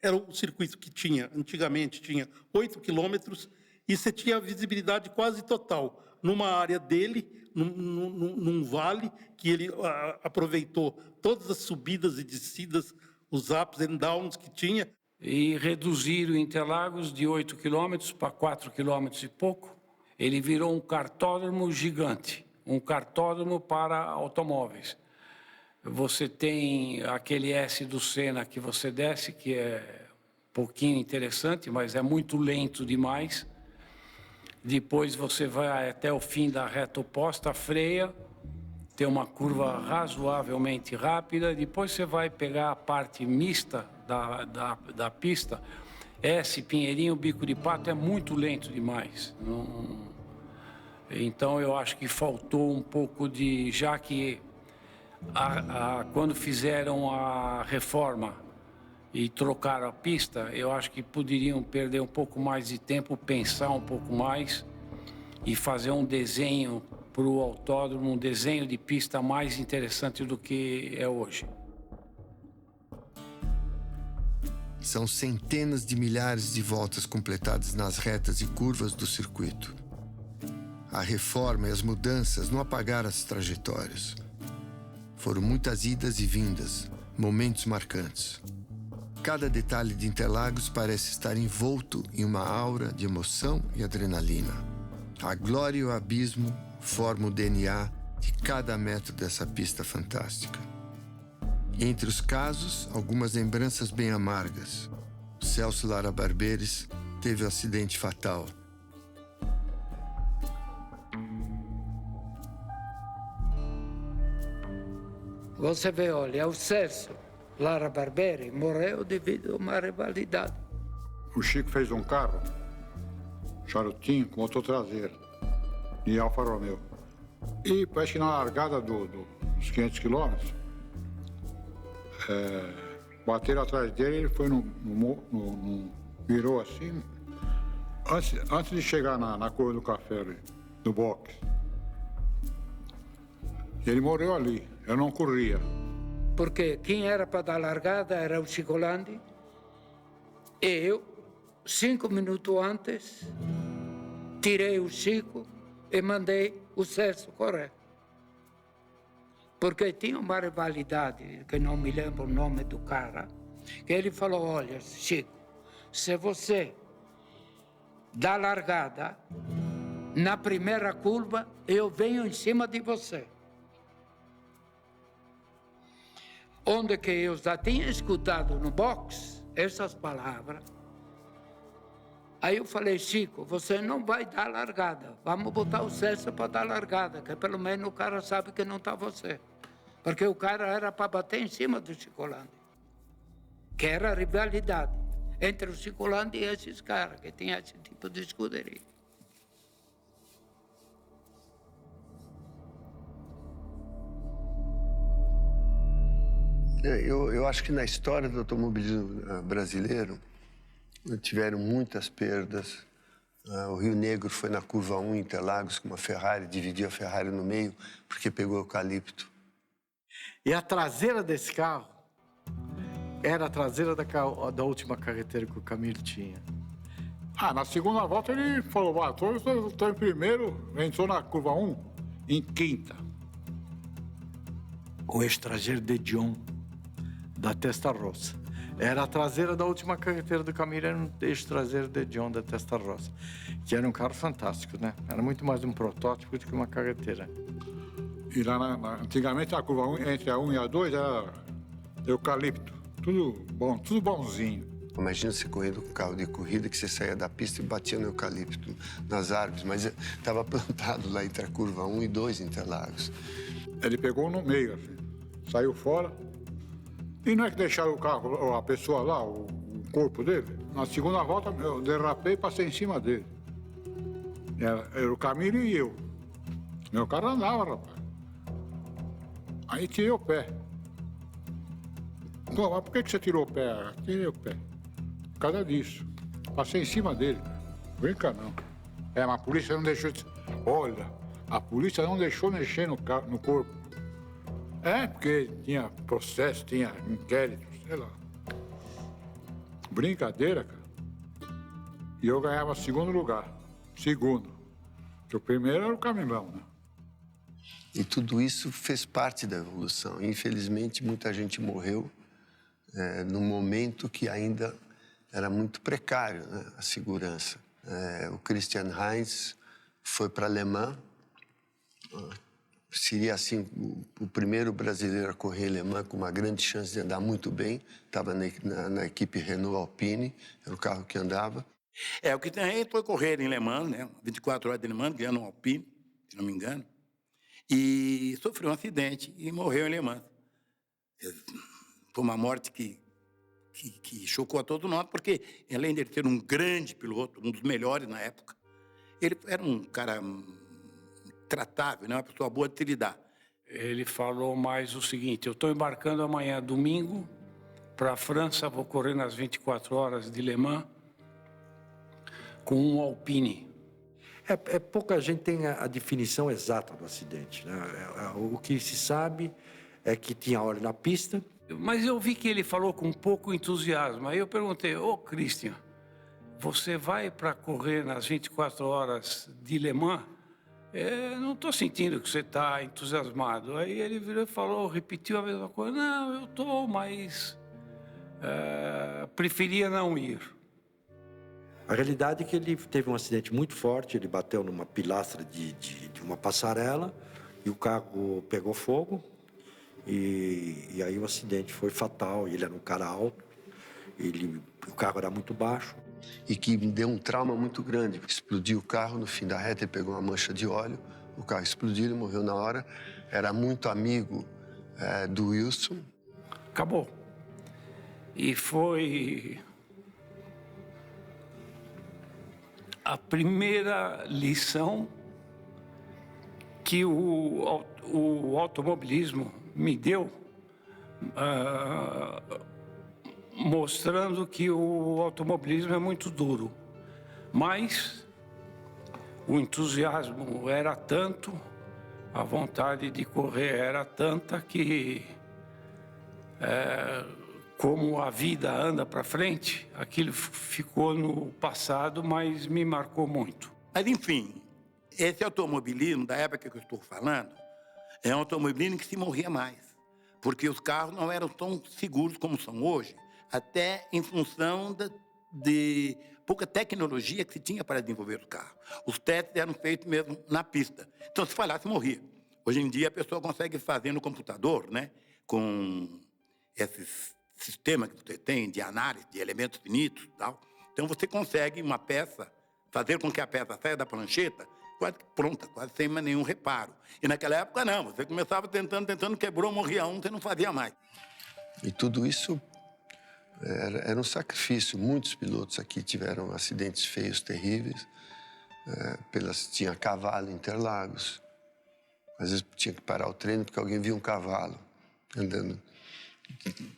era um circuito que antigamente tinha 8 quilômetros e você tinha visibilidade quase total numa área dele, num vale, que ele aproveitou todas as subidas e descidas, os ups and downs que tinha. E reduziram Interlagos de 8 quilômetros para 4 quilômetros e pouco. Ele virou um kartódromo gigante, um kartódromo para automóveis. Você tem aquele S do Senna que você desce, que é um pouquinho interessante, mas é muito lento demais. Depois você vai até o fim da reta oposta, freia, tem uma curva razoavelmente rápida. Depois você vai pegar a parte mista da pista. S, Pinheirinho, Bico de Pato é muito lento demais. Então eu acho que faltou um pouco de... Já que quando fizeram a reforma e trocaram a pista, eu acho que poderiam perder um pouco mais de tempo, pensar um pouco mais e fazer um desenho para o autódromo, um desenho de pista mais interessante do que é hoje. São centenas de milhares de voltas completadas nas retas e curvas do circuito. A reforma e as mudanças não apagaram as trajetórias. Foram muitas idas e vindas, momentos marcantes. Cada detalhe de Interlagos parece estar envolto em uma aura de emoção e adrenalina. A glória e o abismo formam o DNA de cada metro dessa pista fantástica. Entre os casos, algumas lembranças bem amargas. Celso Lara Barberes teve um acidente fatal. Você vê, olha, o Celso Lara Barberi morreu devido a uma rivalidade. O Chico fez um carro, charutinho, com motor traseiro, de Alfa Romeo. E parece que na largada dos 500 quilômetros, bateram atrás dele, ele foi virou assim, antes de chegar na Cor do Café ali, do boxe. Ele morreu ali, eu não corria. Porque quem era para dar largada era o Chico Landi, e eu, 5 minutos antes, tirei o Chico e mandei o Celso correr. Porque tinha uma rivalidade, que não me lembro o nome do cara, que ele falou, olha, Chico, se você dá largada, na primeira curva, eu venho em cima de você. Onde que eu já tinha escutado no boxe essas palavras. Aí eu falei, Chico, você não vai dar largada. Vamos botar o Celso para dar largada, que pelo menos o cara sabe que não está você. Porque o cara era para bater em cima do Chico Landi, que era a rivalidade entre o Chico Landi e esses caras, que tinham esse tipo de escuderia. Eu acho que na história do automobilismo brasileiro tiveram muitas perdas. O Rio Negro foi na curva 1 em Interlagos com uma Ferrari, dividiu a Ferrari no meio porque pegou eucalipto. E a traseira desse carro era a traseira da última carreteira que o Camilo tinha. Na segunda volta ele falou, estou em primeiro, entrou na curva 1 em quinta. O ex-traseiro de Dion, da Testa Rossa. Era a traseira da última carreteira do Camilo, era um ex-traseiro de Dion, da Testa Rossa. Que era um carro fantástico, né? Era muito mais um protótipo do que uma carreteira. E lá, antigamente, a curva 1, entre a 1 e a 2 era eucalipto. Tudo bom, tudo bonzinho. Imagina você correndo com carro de corrida, que você saía da pista e batia no eucalipto, nas árvores. Mas estava plantado lá entre a curva 1 e 2 Interlagos. Ele pegou no meio, assim, saiu fora. E não é que deixaram o carro, a pessoa lá, o corpo dele. Na segunda volta, eu derrapei e passei em cima dele. Era o Camilo e eu. Meu carro andava, rapaz. Aí tirei o pé. Não, mas por que você tirou o pé? Tirei o pé. Por causa disso. Passei em cima dele. Brinca não. Mas a polícia não deixou... Olha, a polícia não deixou mexer no corpo. Porque tinha processo, tinha inquérito, sei lá. Brincadeira, cara. E eu ganhava segundo lugar. Segundo. Porque o primeiro era o Camilão, né? E tudo isso fez parte da evolução. Infelizmente, muita gente morreu num momento que ainda era muito precário, né? A segurança. O Christian Heinz foi para Le Mans. Seria, assim, o primeiro brasileiro a correr Le Mans com uma grande chance de andar muito bem. Estava na equipe Renault Alpine, era o carro que andava. O que tem foi correr em Le Mans, né? 24 horas de Le Mans, ganhando um Alpine, se não me engano. E sofreu um acidente e morreu em Le Mans. Foi uma morte que chocou a todo nós, porque além de ele ser um grande piloto, um dos melhores na época, ele era um cara tratável, né? Uma pessoa boa de se lidar. Ele falou mais o seguinte: eu estou embarcando amanhã, domingo, para a França, vou correr nas 24 horas de Le Mans com um Alpine. Pouca gente tem a definição exata do acidente, né? O que se sabe é que tinha óleo na pista. Mas eu vi que ele falou com pouco entusiasmo. Aí eu perguntei, Christian, você vai para correr nas 24 horas de Le Mans? Não estou sentindo que você está entusiasmado. Aí ele virou e falou, repetiu a mesma coisa. Não, eu estou, mas preferia não ir. A realidade é que ele teve um acidente muito forte, ele bateu numa pilastra de uma passarela e o carro pegou fogo e aí o acidente foi fatal. Ele era um cara alto, o carro era muito baixo. E que me deu um trauma muito grande. Explodiu o carro no fim da reta, ele pegou uma mancha de óleo, o carro explodiu, ele morreu na hora. Era muito amigo do Wilson. Acabou. E foi a primeira lição que o automobilismo me deu, mostrando que o automobilismo é muito duro. Mas o entusiasmo era tanto, a vontade de correr era tanta que, como a vida anda para frente, aquilo ficou no passado, mas me marcou muito. Mas, enfim, esse automobilismo, da época que eu estou falando, é um automobilismo que se morria mais, porque os carros não eram tão seguros como são hoje, até em função de pouca tecnologia que se tinha para desenvolver o carro. Os testes eram feitos mesmo na pista. Então, se falhasse, morria. Hoje em dia, a pessoa consegue fazer no computador, né, com esses sistemas que você tem de análise de elementos finitos e tal. Então, você consegue uma peça, fazer com que a peça saia da prancheta quase pronta, quase sem nenhum reparo. E naquela época, não. Você começava tentando, quebrou, morria um, você não fazia mais. E tudo isso era um sacrifício. Muitos pilotos aqui tiveram acidentes feios, terríveis. Tinha cavalo em Interlagos. Às vezes tinha que parar o treino porque alguém via um cavalo andando.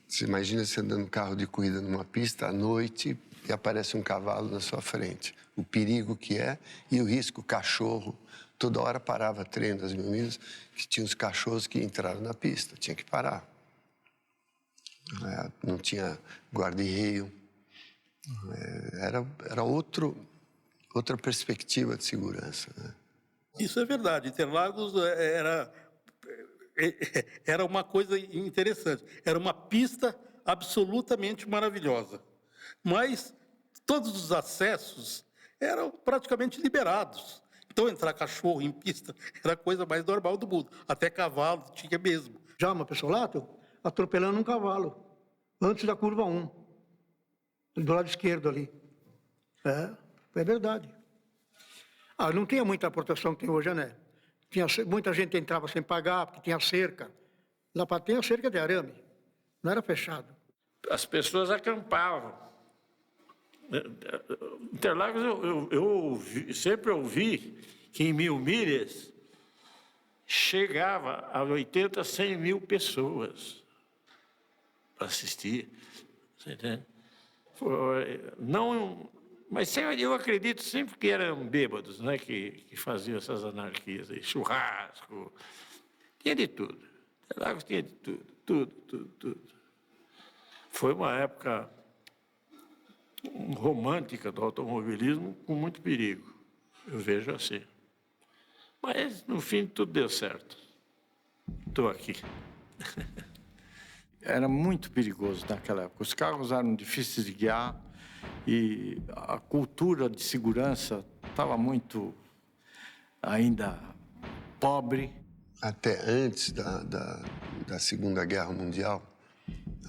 Você imagina você andando no carro de corrida numa pista à noite e aparece um cavalo na sua frente. O perigo que é e o risco, o cachorro. Toda hora parava treino das 1000 milhas, que tinha os cachorros que entraram na pista, tinha que parar. Não tinha guarda-reio. Era outra perspectiva de segurança, né? Isso é verdade. Interlagos era uma coisa interessante. Era uma pista absolutamente maravilhosa. Mas todos os acessos eram praticamente liberados. Então, entrar cachorro em pista era a coisa mais normal do mundo. Até cavalo tinha mesmo. Já uma pessoa lá, atropelando um cavalo, antes da curva 1, do lado esquerdo ali. É verdade. Não tinha muita proteção que tem hoje, né? Muita gente entrava sem pagar, porque tinha cerca. Lá para ter a cerca de arame, não era fechado. As pessoas acampavam. Interlagos, eu sempre ouvi que em 1000 milhas chegava a 80, 100 mil pessoas para assistir. Você entende? Mas eu acredito sempre que eram bêbados, né, que faziam essas anarquias aí, churrasco, tinha de tudo. Interlagos tinha de tudo. Foi uma época romântica do automobilismo com muito perigo, eu vejo assim. Mas, no fim, tudo deu certo. Estou aqui. Era muito perigoso naquela época. Os carros eram difíceis de guiar e a cultura de segurança estava muito ainda pobre. Até antes da Segunda Guerra Mundial,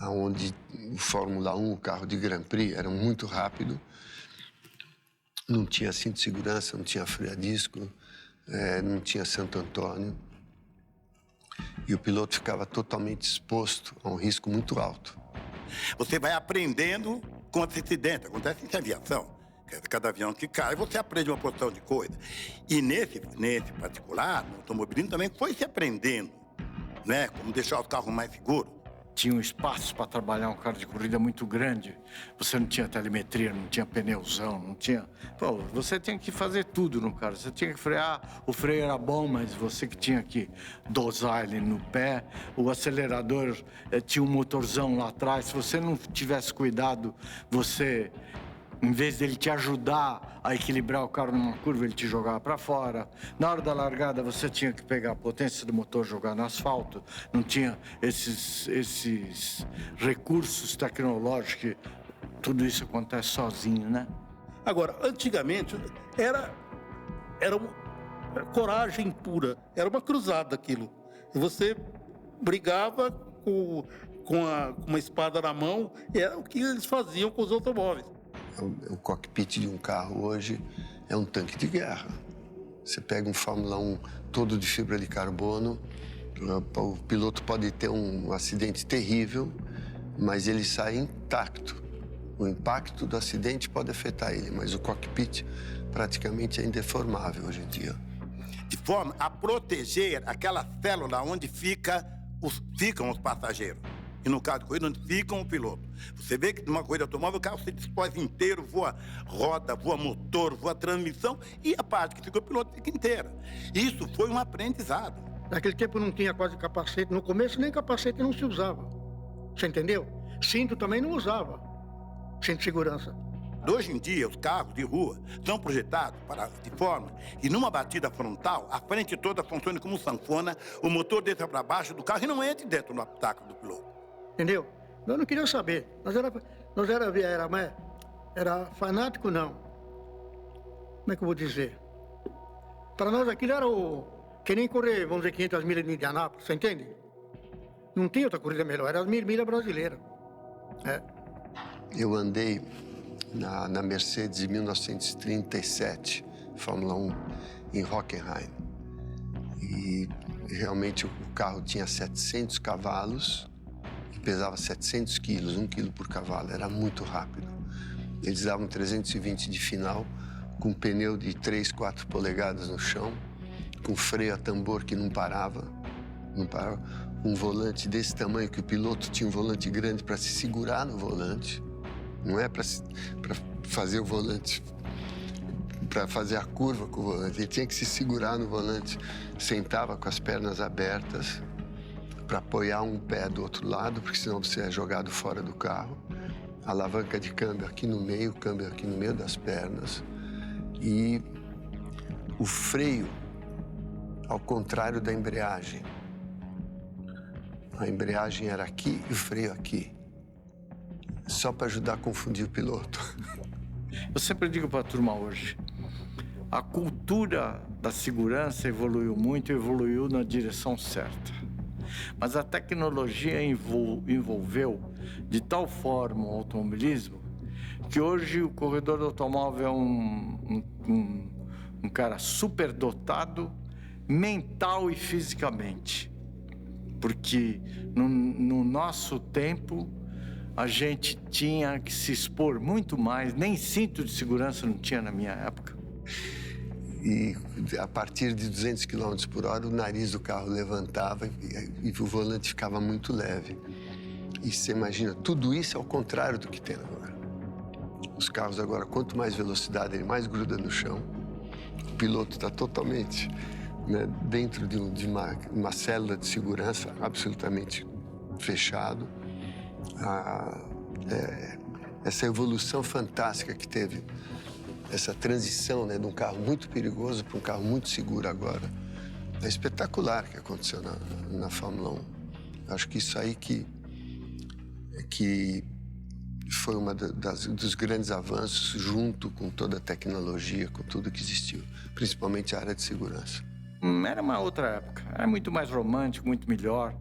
onde o Fórmula 1, o carro de Grand Prix, era muito rápido, não tinha cinto de segurança, não tinha freio a disco, não tinha Santo Antônio. E o piloto ficava totalmente exposto a um risco muito alto. Você vai aprendendo com acidente. Acontece em aviação. Cada avião que cai, você aprende uma porção de coisa. E nesse particular, no automobilismo, também foi se aprendendo, né? Como deixar os carros mais seguros. Tinha um espaço para trabalhar um carro de corrida muito grande. Você não tinha telemetria, não tinha pneuzão, não tinha... Pô, você tinha que fazer tudo no carro. Você tinha que frear, o freio era bom, mas você que tinha que dosar ele no pé. O acelerador tinha um motorzão lá atrás. Se você não tivesse cuidado, você... Em vez dele te ajudar a equilibrar o carro numa curva, ele te jogava para fora. Na hora da largada, você tinha que pegar a potência do motor e jogar no asfalto. Não tinha esses recursos tecnológicos. Tudo isso acontece sozinho, né? Agora, antigamente, era uma coragem pura. Era uma cruzada aquilo. E você brigava com uma espada na mão. E era o que eles faziam com os automóveis. O cockpit de um carro hoje é um tanque de guerra. Você pega um Fórmula 1 todo de fibra de carbono, O piloto pode ter um acidente terrível, mas ele sai intacto. O impacto do acidente pode afetar ele, mas o cockpit praticamente é indeformável hoje em dia. De forma a proteger aquela célula onde ficam os passageiros. E no caso de corrida, onde ficam o piloto. Você vê que numa corrida automóvel o carro se dispõe inteiro, voa roda, voa motor, voa transmissão e a parte que fica o piloto fica inteira. Isso foi um aprendizado. Naquele tempo não tinha quase capacete. No começo nem capacete não se usava. Você entendeu? Cinto também não usava. Cinto de segurança. Hoje em dia, os carros de rua são projetados de forma que numa batida frontal, a frente toda funcione como sanfona, o motor desça para baixo do carro e não entre dentro do habitáculo do piloto. Entendeu? Nós não queríamos saber. Era fanático, não. Como é que eu vou dizer? Para nós aquilo era que nem correr, vamos dizer, 500 milhas de Indianápolis, você entende? Não tinha outra corrida melhor, era as 1000 milhas brasileiras. É. Eu andei na Mercedes em 1937, Fórmula 1, em Hockenheim. E realmente o carro tinha 700 cavalos e pesava 700 quilos, 1 quilo por cavalo. Era muito rápido. Eles davam 320 de final, com pneu de 3, 4 polegadas no chão, com freio a tambor que não parava, um volante desse tamanho que o piloto tinha um volante grande para se segurar no volante. Não é para fazer o volante, para fazer a curva com o volante. Ele tinha que se segurar no volante. Sentava com as pernas abertas para apoiar um pé do outro lado, porque senão você é jogado fora do carro. Alavanca de câmbio aqui no meio, câmbio aqui no meio das pernas. E o freio, ao contrário da embreagem. A embreagem era aqui e o freio aqui. Só para ajudar a confundir o piloto. Eu sempre digo para a turma hoje, a cultura da segurança evoluiu muito, evoluiu na direção certa. Mas a tecnologia envolveu de tal forma o automobilismo que hoje o corredor do automóvel é um cara superdotado mental e fisicamente. Porque no nosso tempo a gente tinha que se expor muito mais, nem cinto de segurança não tinha na minha época. E a partir de 200 km por hora, o nariz do carro levantava e o volante ficava muito leve. E você imagina, tudo isso é ao contrário do que tem agora. Os carros agora, quanto mais velocidade, ele mais gruda no chão. O piloto está totalmente dentro de uma célula de segurança absolutamente fechado. Essa evolução fantástica que teve, essa transição de um carro muito perigoso para um carro muito seguro agora, é espetacular que aconteceu na Fórmula 1. Acho que isso aí que foi dos grandes avanços junto com toda a tecnologia, com tudo que existiu, principalmente a área de segurança. Era uma outra época, era muito mais romântico, muito melhor.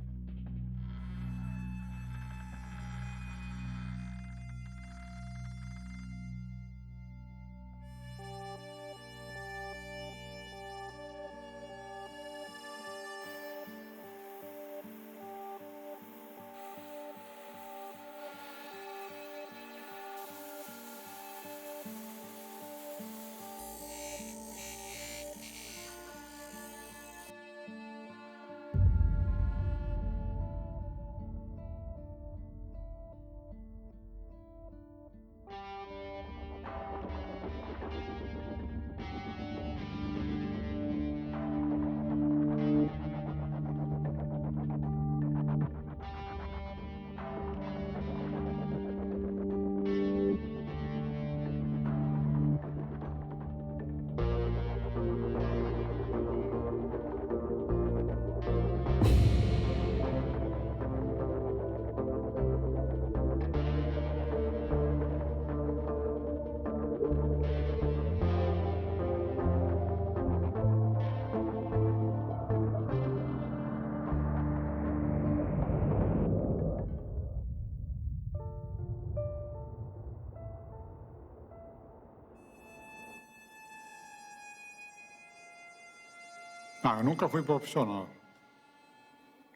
Eu nunca fui profissional.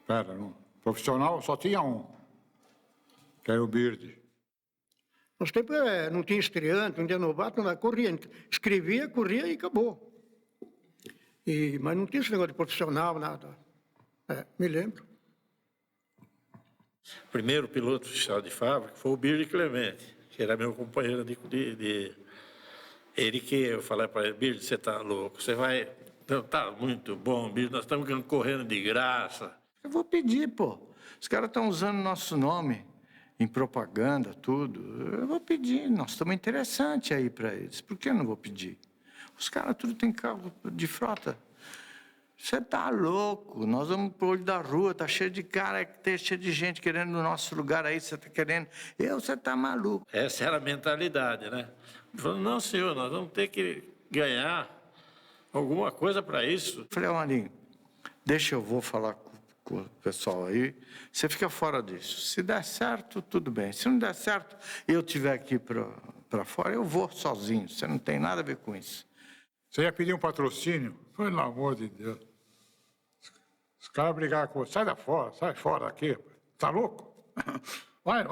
Pera, não. Profissional só tinha um, que era o Bird. Nos tempos não tinha estreante, não tinha novato, não, corria. Escrevia, corria e acabou. Mas não tinha esse negócio de profissional, nada. Me lembro. O primeiro piloto oficial de fábrica foi o Bird Clemente, que era meu companheiro de... Ele que eu falei para ele, Bird, você tá louco, você vai... Não, tá muito bom, Bird, nós estamos correndo de graça. Eu vou pedir, pô. Os caras estão usando nosso nome em propaganda, tudo. Eu vou pedir, nós estamos interessantes aí para eles. Por que eu não vou pedir? Os caras tudo tem carro de frota. Você tá louco, nós vamos pro olho da rua, tá cheio de cara, tá cheio de gente querendo no nosso lugar aí, você tá querendo... Você tá maluco. Essa era a mentalidade, né? Falando, não, senhor, nós vamos ter que ganhar alguma coisa para isso. Falei, Marinho, deixa eu vou falar com o pessoal aí, você fica fora disso. Se der certo, tudo bem. Se não der certo e eu estiver aqui para fora, eu vou sozinho, você não tem nada a ver com isso. Você ia pedir um patrocínio? Pelo amor de Deus. Os caras brigaram com você. Sai fora daqui. Tá louco? Vai.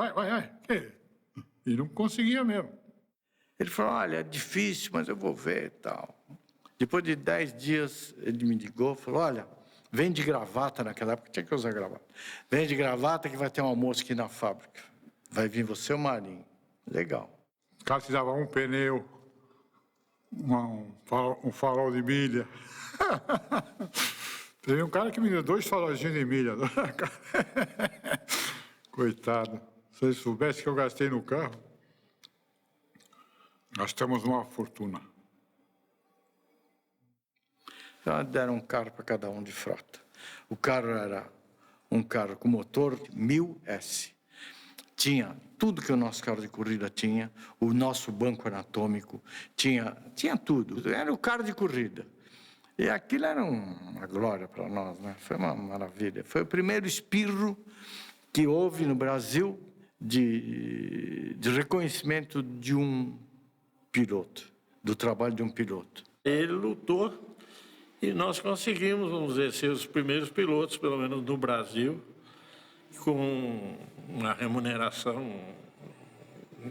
E não conseguia mesmo. Ele falou, olha, é difícil, mas eu vou ver e tal. Depois de 10 dias, ele me ligou, falou, olha, vem de gravata, naquela época tinha que usar gravata. Vem de gravata que vai ter um almoço aqui na fábrica. Vai vir você e o Marinho. Legal. Os caras te davam um pneu, um farol de milha. Teve um cara que me deu 2 farolzinhos de milha. Coitado. Se vocês soubessem que eu gastei no carro, gastamos uma fortuna. Então, deram um carro para cada um de frota. O carro era um carro com motor 1000S. Tinha tudo que o nosso carro de corrida tinha, o nosso banco anatômico, tinha tudo. Era o carro de corrida. E aquilo era uma glória para nós, né? Foi uma maravilha. Foi o primeiro espirro que houve no Brasil de reconhecimento de um piloto, do trabalho de um piloto. Ele lutou e nós conseguimos, vamos dizer, ser os primeiros pilotos, pelo menos no Brasil, com uma remuneração,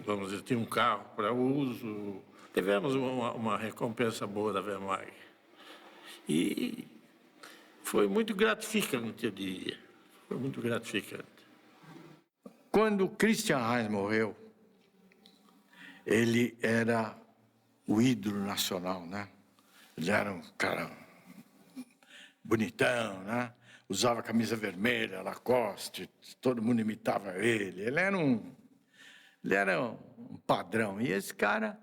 vamos dizer, tinha um carro para uso. Tivemos uma recompensa boa da Vermag. E foi muito gratificante, eu diria. Foi muito gratificante. Quando Christian Heinz morreu, ele era o ídolo nacional, né? Ele era um cara bonitão, né? Usava camisa vermelha, Lacoste, todo mundo imitava ele. Ele era um padrão. E esse cara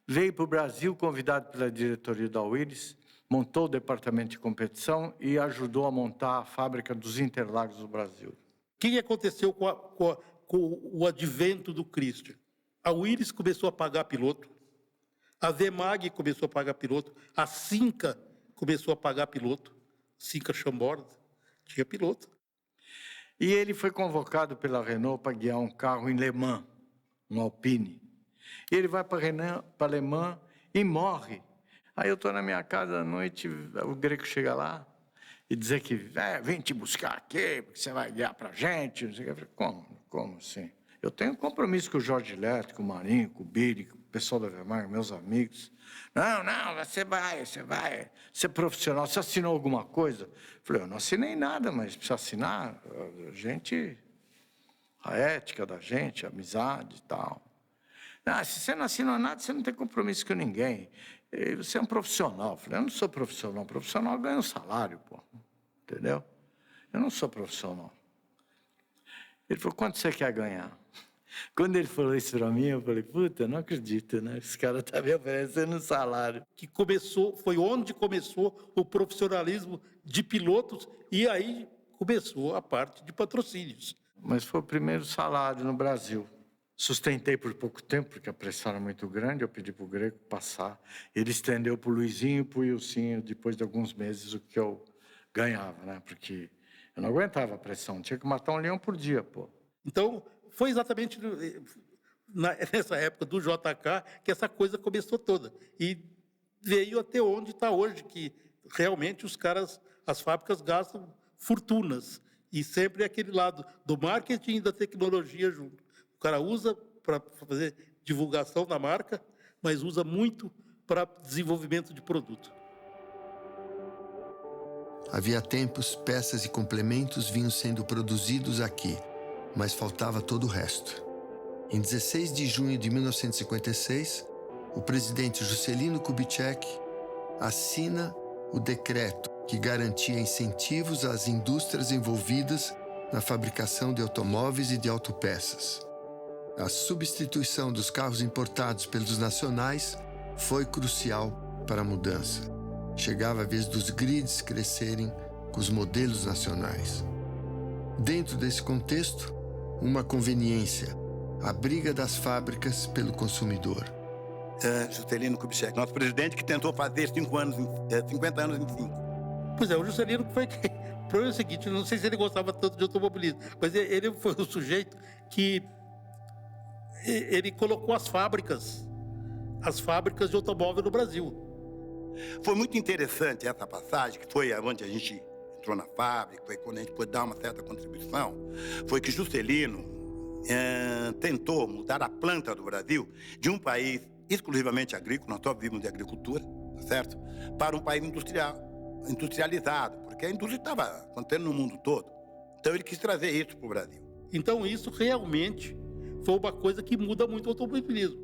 veio para o Brasil, convidado pela diretoria da Willis, montou o departamento de competição e ajudou a montar a fábrica dos Interlagos do Brasil. O que aconteceu com o advento do Christian? A Willis começou a pagar piloto, a Vermag começou a pagar piloto, a Cinca começou a pagar piloto, Cinca Chambord tinha piloto. E ele foi convocado pela Renault para guiar um carro em Le Mans, um Alpine. E ele vai para Le Mans e morre. Aí eu estou na minha casa à noite, o Greco chega lá e dizer que vem te buscar aqui, porque você vai guiar para a gente. Não sei o que. Eu falei, como assim? Eu tenho compromisso com o Jorge Leto, com o Marinho, com o Billy, com o pessoal da Vermag, meus amigos. Não, você vai ser profissional. Você assinou alguma coisa? Eu falei, eu não assinei nada, mas precisa assinar. A ética da gente, a amizade e tal. Não, se você não assinou nada, você não tem compromisso com ninguém. Você é um profissional. Eu falei, eu não sou profissional. Profissional ganha um salário, pô. Entendeu? Eu não sou profissional. Ele falou, quanto você quer ganhar? Quando ele falou isso para mim, eu falei, puta, eu não acredito, né? Esse cara tá me oferecendo um salário. Que foi onde começou o profissionalismo de pilotos e aí começou a parte de patrocínios. Mas foi o primeiro salário no Brasil. Sustentei por pouco tempo, porque a pressão era muito grande, eu pedi para o Greco passar. Ele estendeu para o Luizinho e para o Ilcinho, depois de alguns meses, o que eu ganhava, né? Porque eu não aguentava a pressão, tinha que matar um leão por dia, pô. Então, foi exatamente nessa época do JK que essa coisa começou toda. E veio até onde está hoje, que realmente os caras, as fábricas gastam fortunas E sempre é aquele lado do marketing e da tecnologia junto. O cara usa para fazer divulgação da marca, mas usa muito para desenvolvimento de produto. Havia tempos, peças e complementos vinham sendo produzidos aqui, mas faltava todo o resto. Em 16 de junho de 1956, o presidente Juscelino Kubitschek assina o decreto que garantia incentivos às indústrias envolvidas na fabricação de automóveis e de autopeças. A substituição dos carros importados pelos nacionais foi crucial para a mudança. Chegava a vez dos grids crescerem com os modelos nacionais. Dentro desse contexto, uma conveniência, a briga das fábricas pelo consumidor. Juscelino Kubitschek, nosso presidente, que tentou fazer 50 anos em 5. Pois é, o Juscelino foi... O problema é o seguinte, eu não sei se ele gostava tanto de automobilismo, mas ele foi o sujeito que... Ele colocou as fábricas de automóvel no Brasil. Foi muito interessante essa passagem, que foi onde a gente entrou na fábrica, foi quando a gente pôde dar uma certa contribuição, foi que Juscelino tentou mudar a planta do Brasil de um país exclusivamente agrícola, nós só vivimos de agricultura, tá certo? Para um país industrializado, porque a indústria estava acontecendo no mundo todo. Então ele quis trazer isso para o Brasil. Então isso realmente foi uma coisa que muda muito o automobilismo.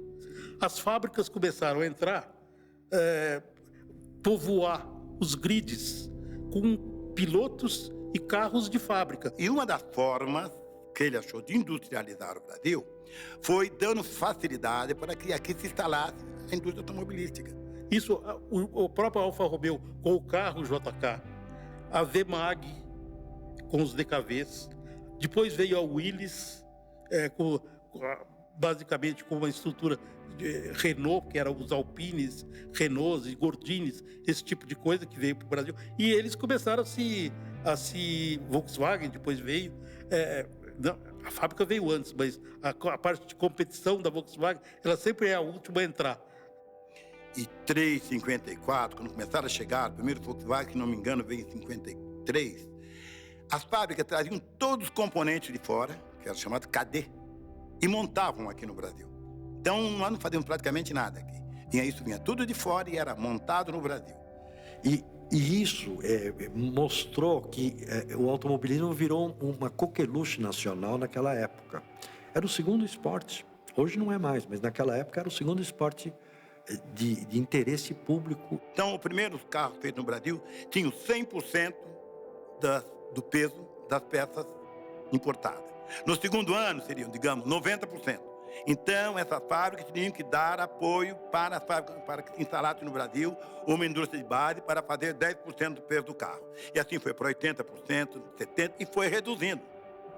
As fábricas começaram a entrar, povoar os grids com pilotos e carros de fábrica. E uma das formas que ele achou de industrializar o Brasil foi dando facilidade para que aqui se instalasse a indústria automobilística. Isso, o próprio Alfa Romeo com o carro JK, a VMAG com os DKVs, depois veio a Willys, basicamente com uma estrutura de Renault, que eram os Alpines, Renaults e Gordines, esse tipo de coisa que veio para o Brasil. E eles começaram a se Volkswagen depois veio. Não, a fábrica veio antes, mas a parte de competição da Volkswagen, ela sempre é a última a entrar. E 54, quando começaram a chegar, o primeiro Volkswagen, se não me engano, veio em 53, as fábricas traziam todos os componentes de fora, que era chamado KD, e montavam aqui no Brasil. Então, nós não fazíamos praticamente nada aqui. Vinha tudo de fora e era montado no Brasil. E isso mostrou que o automobilismo virou uma coqueluche nacional naquela época. Era o segundo esporte. Hoje não é mais, mas naquela época era o segundo esporte de interesse público. Então, os primeiros carros feitos no Brasil tinham 100% do peso das peças importadas. No segundo ano, seriam, digamos, 90%. Então, essas fábricas tinham que dar apoio para as fábricas, para que se instalasse no Brasil uma indústria de base para fazer 10% do peso do carro. E assim foi para 80%, 70% e foi reduzindo.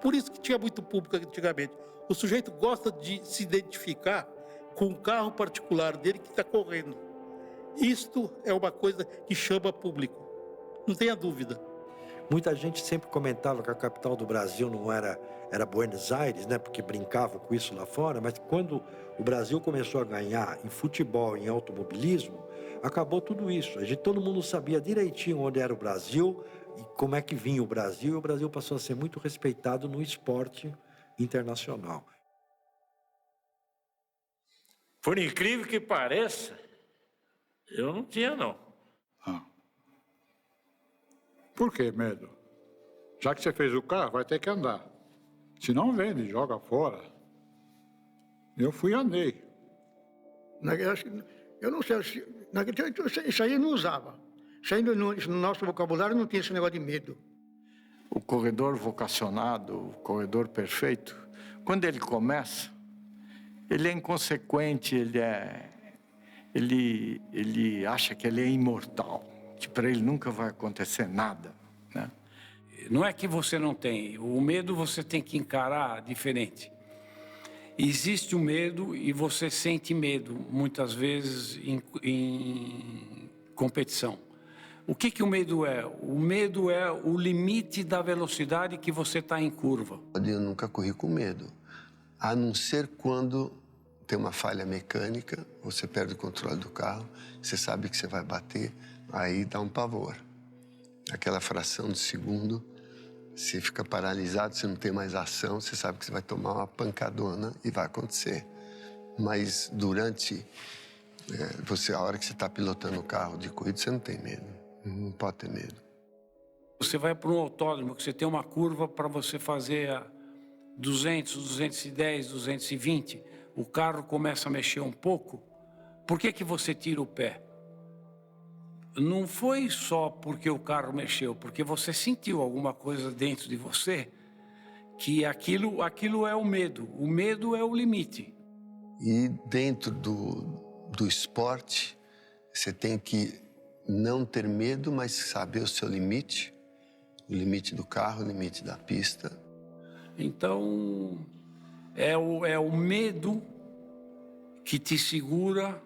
Por isso que tinha muito público antigamente. O sujeito gosta de se identificar com o carro particular dele que está correndo. Isto é uma coisa que chama público, não tenha dúvida. Muita gente sempre comentava que a capital do Brasil não era Buenos Aires, né? Porque brincavam com isso lá fora, mas quando o Brasil começou a ganhar em futebol, em automobilismo, acabou tudo isso. Todo mundo sabia direitinho onde era o Brasil e como é que vinha o Brasil, e o Brasil passou a ser muito respeitado no esporte internacional. Por incrível que pareça, eu não tinha, não. Por que medo? Já que você fez o carro, vai ter que andar. Se não vende, joga fora. Eu fui e andei. Eu não sei, isso aí eu não usava. Isso aí no nosso vocabulário não tinha esse negócio de medo. O corredor vocacionado, o corredor perfeito, quando ele começa, ele é inconsequente, ele acha que ele é imortal, que para ele nunca vai acontecer nada, né? Não é que você não tem, o medo você tem que encarar diferente. Existe o medo e você sente medo, muitas vezes, em competição. O que o medo é? O medo é o limite da velocidade que você está em curva. Eu nunca corri com medo, a não ser quando tem uma falha mecânica, você perde o controle do carro, você sabe que você vai bater, aí dá um pavor. Aquela fração de segundo Você fica paralisado, você não tem mais ação, você sabe que você vai tomar uma pancadona e vai acontecer. Mas durante a hora que você está pilotando o carro de corrida, você não tem medo, não pode ter medo. Você vai para um autódromo que você tem uma curva para você fazer a 200, 210, 220, o carro começa a mexer um pouco, por que você tira o pé? Não foi só porque o carro mexeu, porque você sentiu alguma coisa dentro de você que aquilo é o medo. O medo é o limite. E dentro do esporte, você tem que não ter medo, mas saber o seu limite. O limite do carro, o limite da pista. Então, é o medo que te segura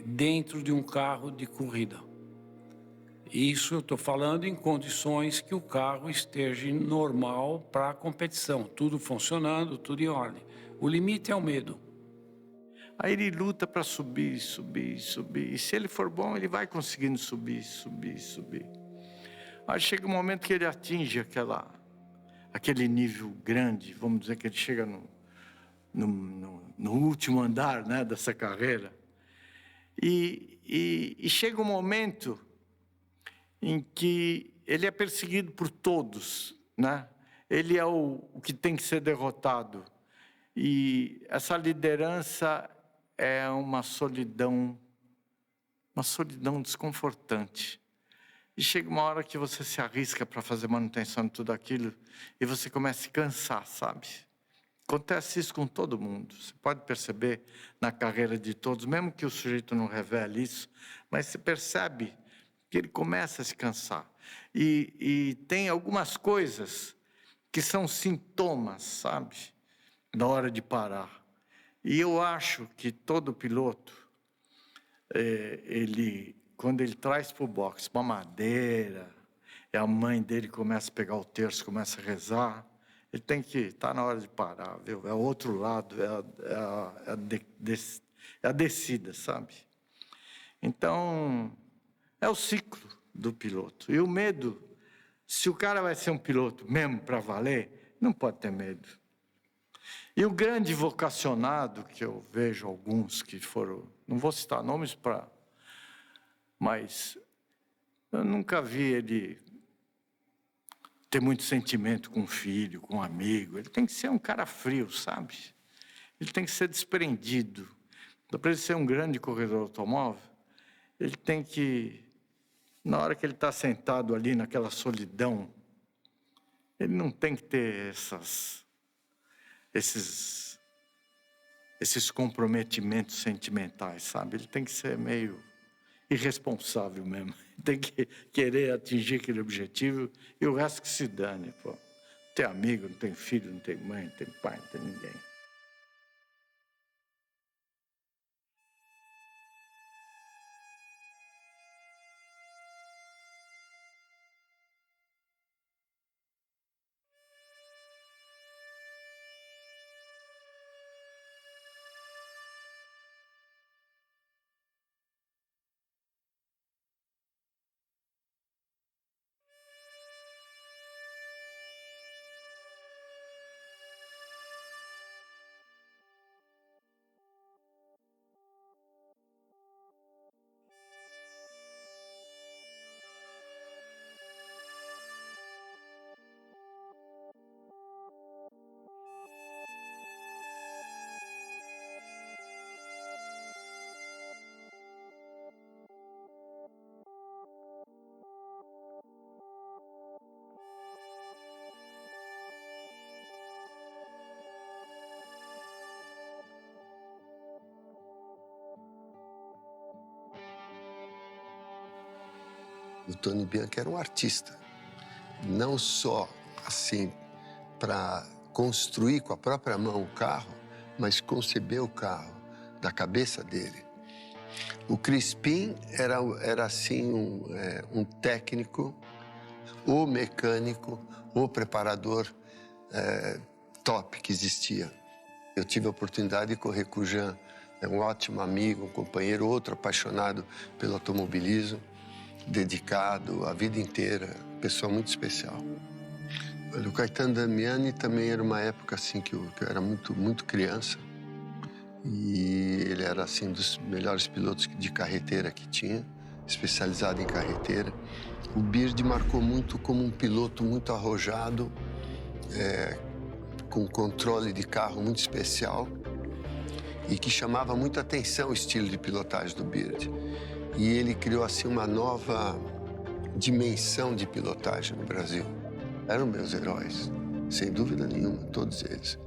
dentro de um carro de corrida. Isso eu estou falando em condições que o carro esteja normal para a competição, tudo funcionando, tudo em ordem. O limite é o medo. Aí ele luta para subir, subir, subir. E se ele for bom, ele vai conseguindo subir, subir, subir. Aí chega um momento que ele atinge aquele nível grande, vamos dizer que ele chega no último andar, né, dessa carreira. E chega um momento em que ele é perseguido por todos, né? Ele é o que tem que ser derrotado. E essa liderança é uma solidão desconfortante. E chega uma hora que você se arrisca para fazer manutenção de tudo aquilo e você começa a se cansar, sabe? Acontece isso com todo mundo. Você pode perceber na carreira de todos, mesmo que o sujeito não revele isso, mas você percebe que ele começa a se cansar. E tem algumas coisas que são sintomas, sabe? Na hora de parar. E eu acho que todo piloto, quando ele traz para o boxe uma madeira, e a mãe dele começa a pegar o terço, começa a rezar, ele tem que estar na hora de parar, viu? É o outro lado, é a descida, sabe? Então, é o ciclo do piloto. E o medo, se o cara vai ser um piloto mesmo para valer, não pode ter medo. E o grande vocacionado, que eu vejo alguns que foram, não vou citar nomes mas eu nunca vi ele ter muito sentimento com um filho, com um amigo. Ele tem que ser um cara frio, sabe? Ele tem que ser desprendido. Para ele ser um grande corredor automóvel, ele tem que, na hora que ele está sentado ali naquela solidão, ele não tem que ter esses comprometimentos sentimentais, sabe? Ele tem que ser meio irresponsável mesmo. Tem que querer atingir aquele objetivo e o resto que se dane, pô. Não tem amigo, não tem filho, não tem mãe, não tem pai, não tem ninguém. O Tony Bianchi era um artista, não só assim para construir com a própria mão o carro, mas conceber o carro da cabeça dele. O Crispim era assim um técnico, ou mecânico, ou preparador top que existia. Eu tive a oportunidade de correr com o Jean, um ótimo amigo, um companheiro, outro apaixonado pelo automobilismo, dedicado a vida inteira, pessoa muito especial. Olha, o Caetano Damiani também era uma época assim que eu era muito criança. E ele era assim dos melhores pilotos de carreteira que tinha, especializado em carreteira. O Beard marcou muito como um piloto muito arrojado, com controle de carro muito especial e que chamava muita atenção o estilo de pilotagem do Beard. E ele criou assim uma nova dimensão de pilotagem no Brasil. Eram meus heróis, sem dúvida nenhuma, todos eles.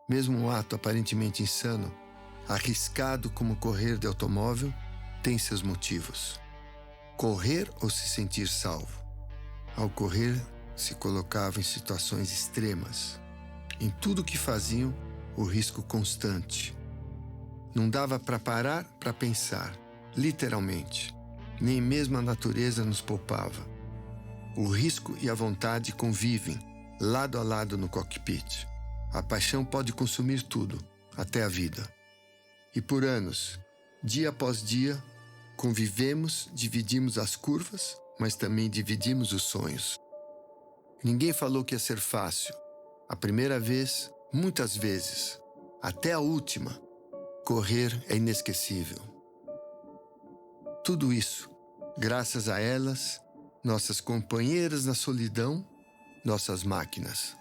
Mesmo um ato aparentemente insano, arriscado como correr de automóvel, tem seus motivos. Correr ou se sentir salvo? Ao correr, se colocava em situações extremas. Em tudo que faziam, o risco constante. Não dava para parar para pensar, literalmente. Nem mesmo a natureza nos poupava. O risco e a vontade convivem, lado a lado no cockpit. A paixão pode consumir tudo, até a vida. E por anos, dia após dia, convivemos, dividimos as curvas, mas também dividimos os sonhos. Ninguém falou que ia ser fácil. A primeira vez, muitas vezes, até a última, correr é inesquecível. Tudo isso, graças a elas, nossas companheiras na solidão, nossas máquinas.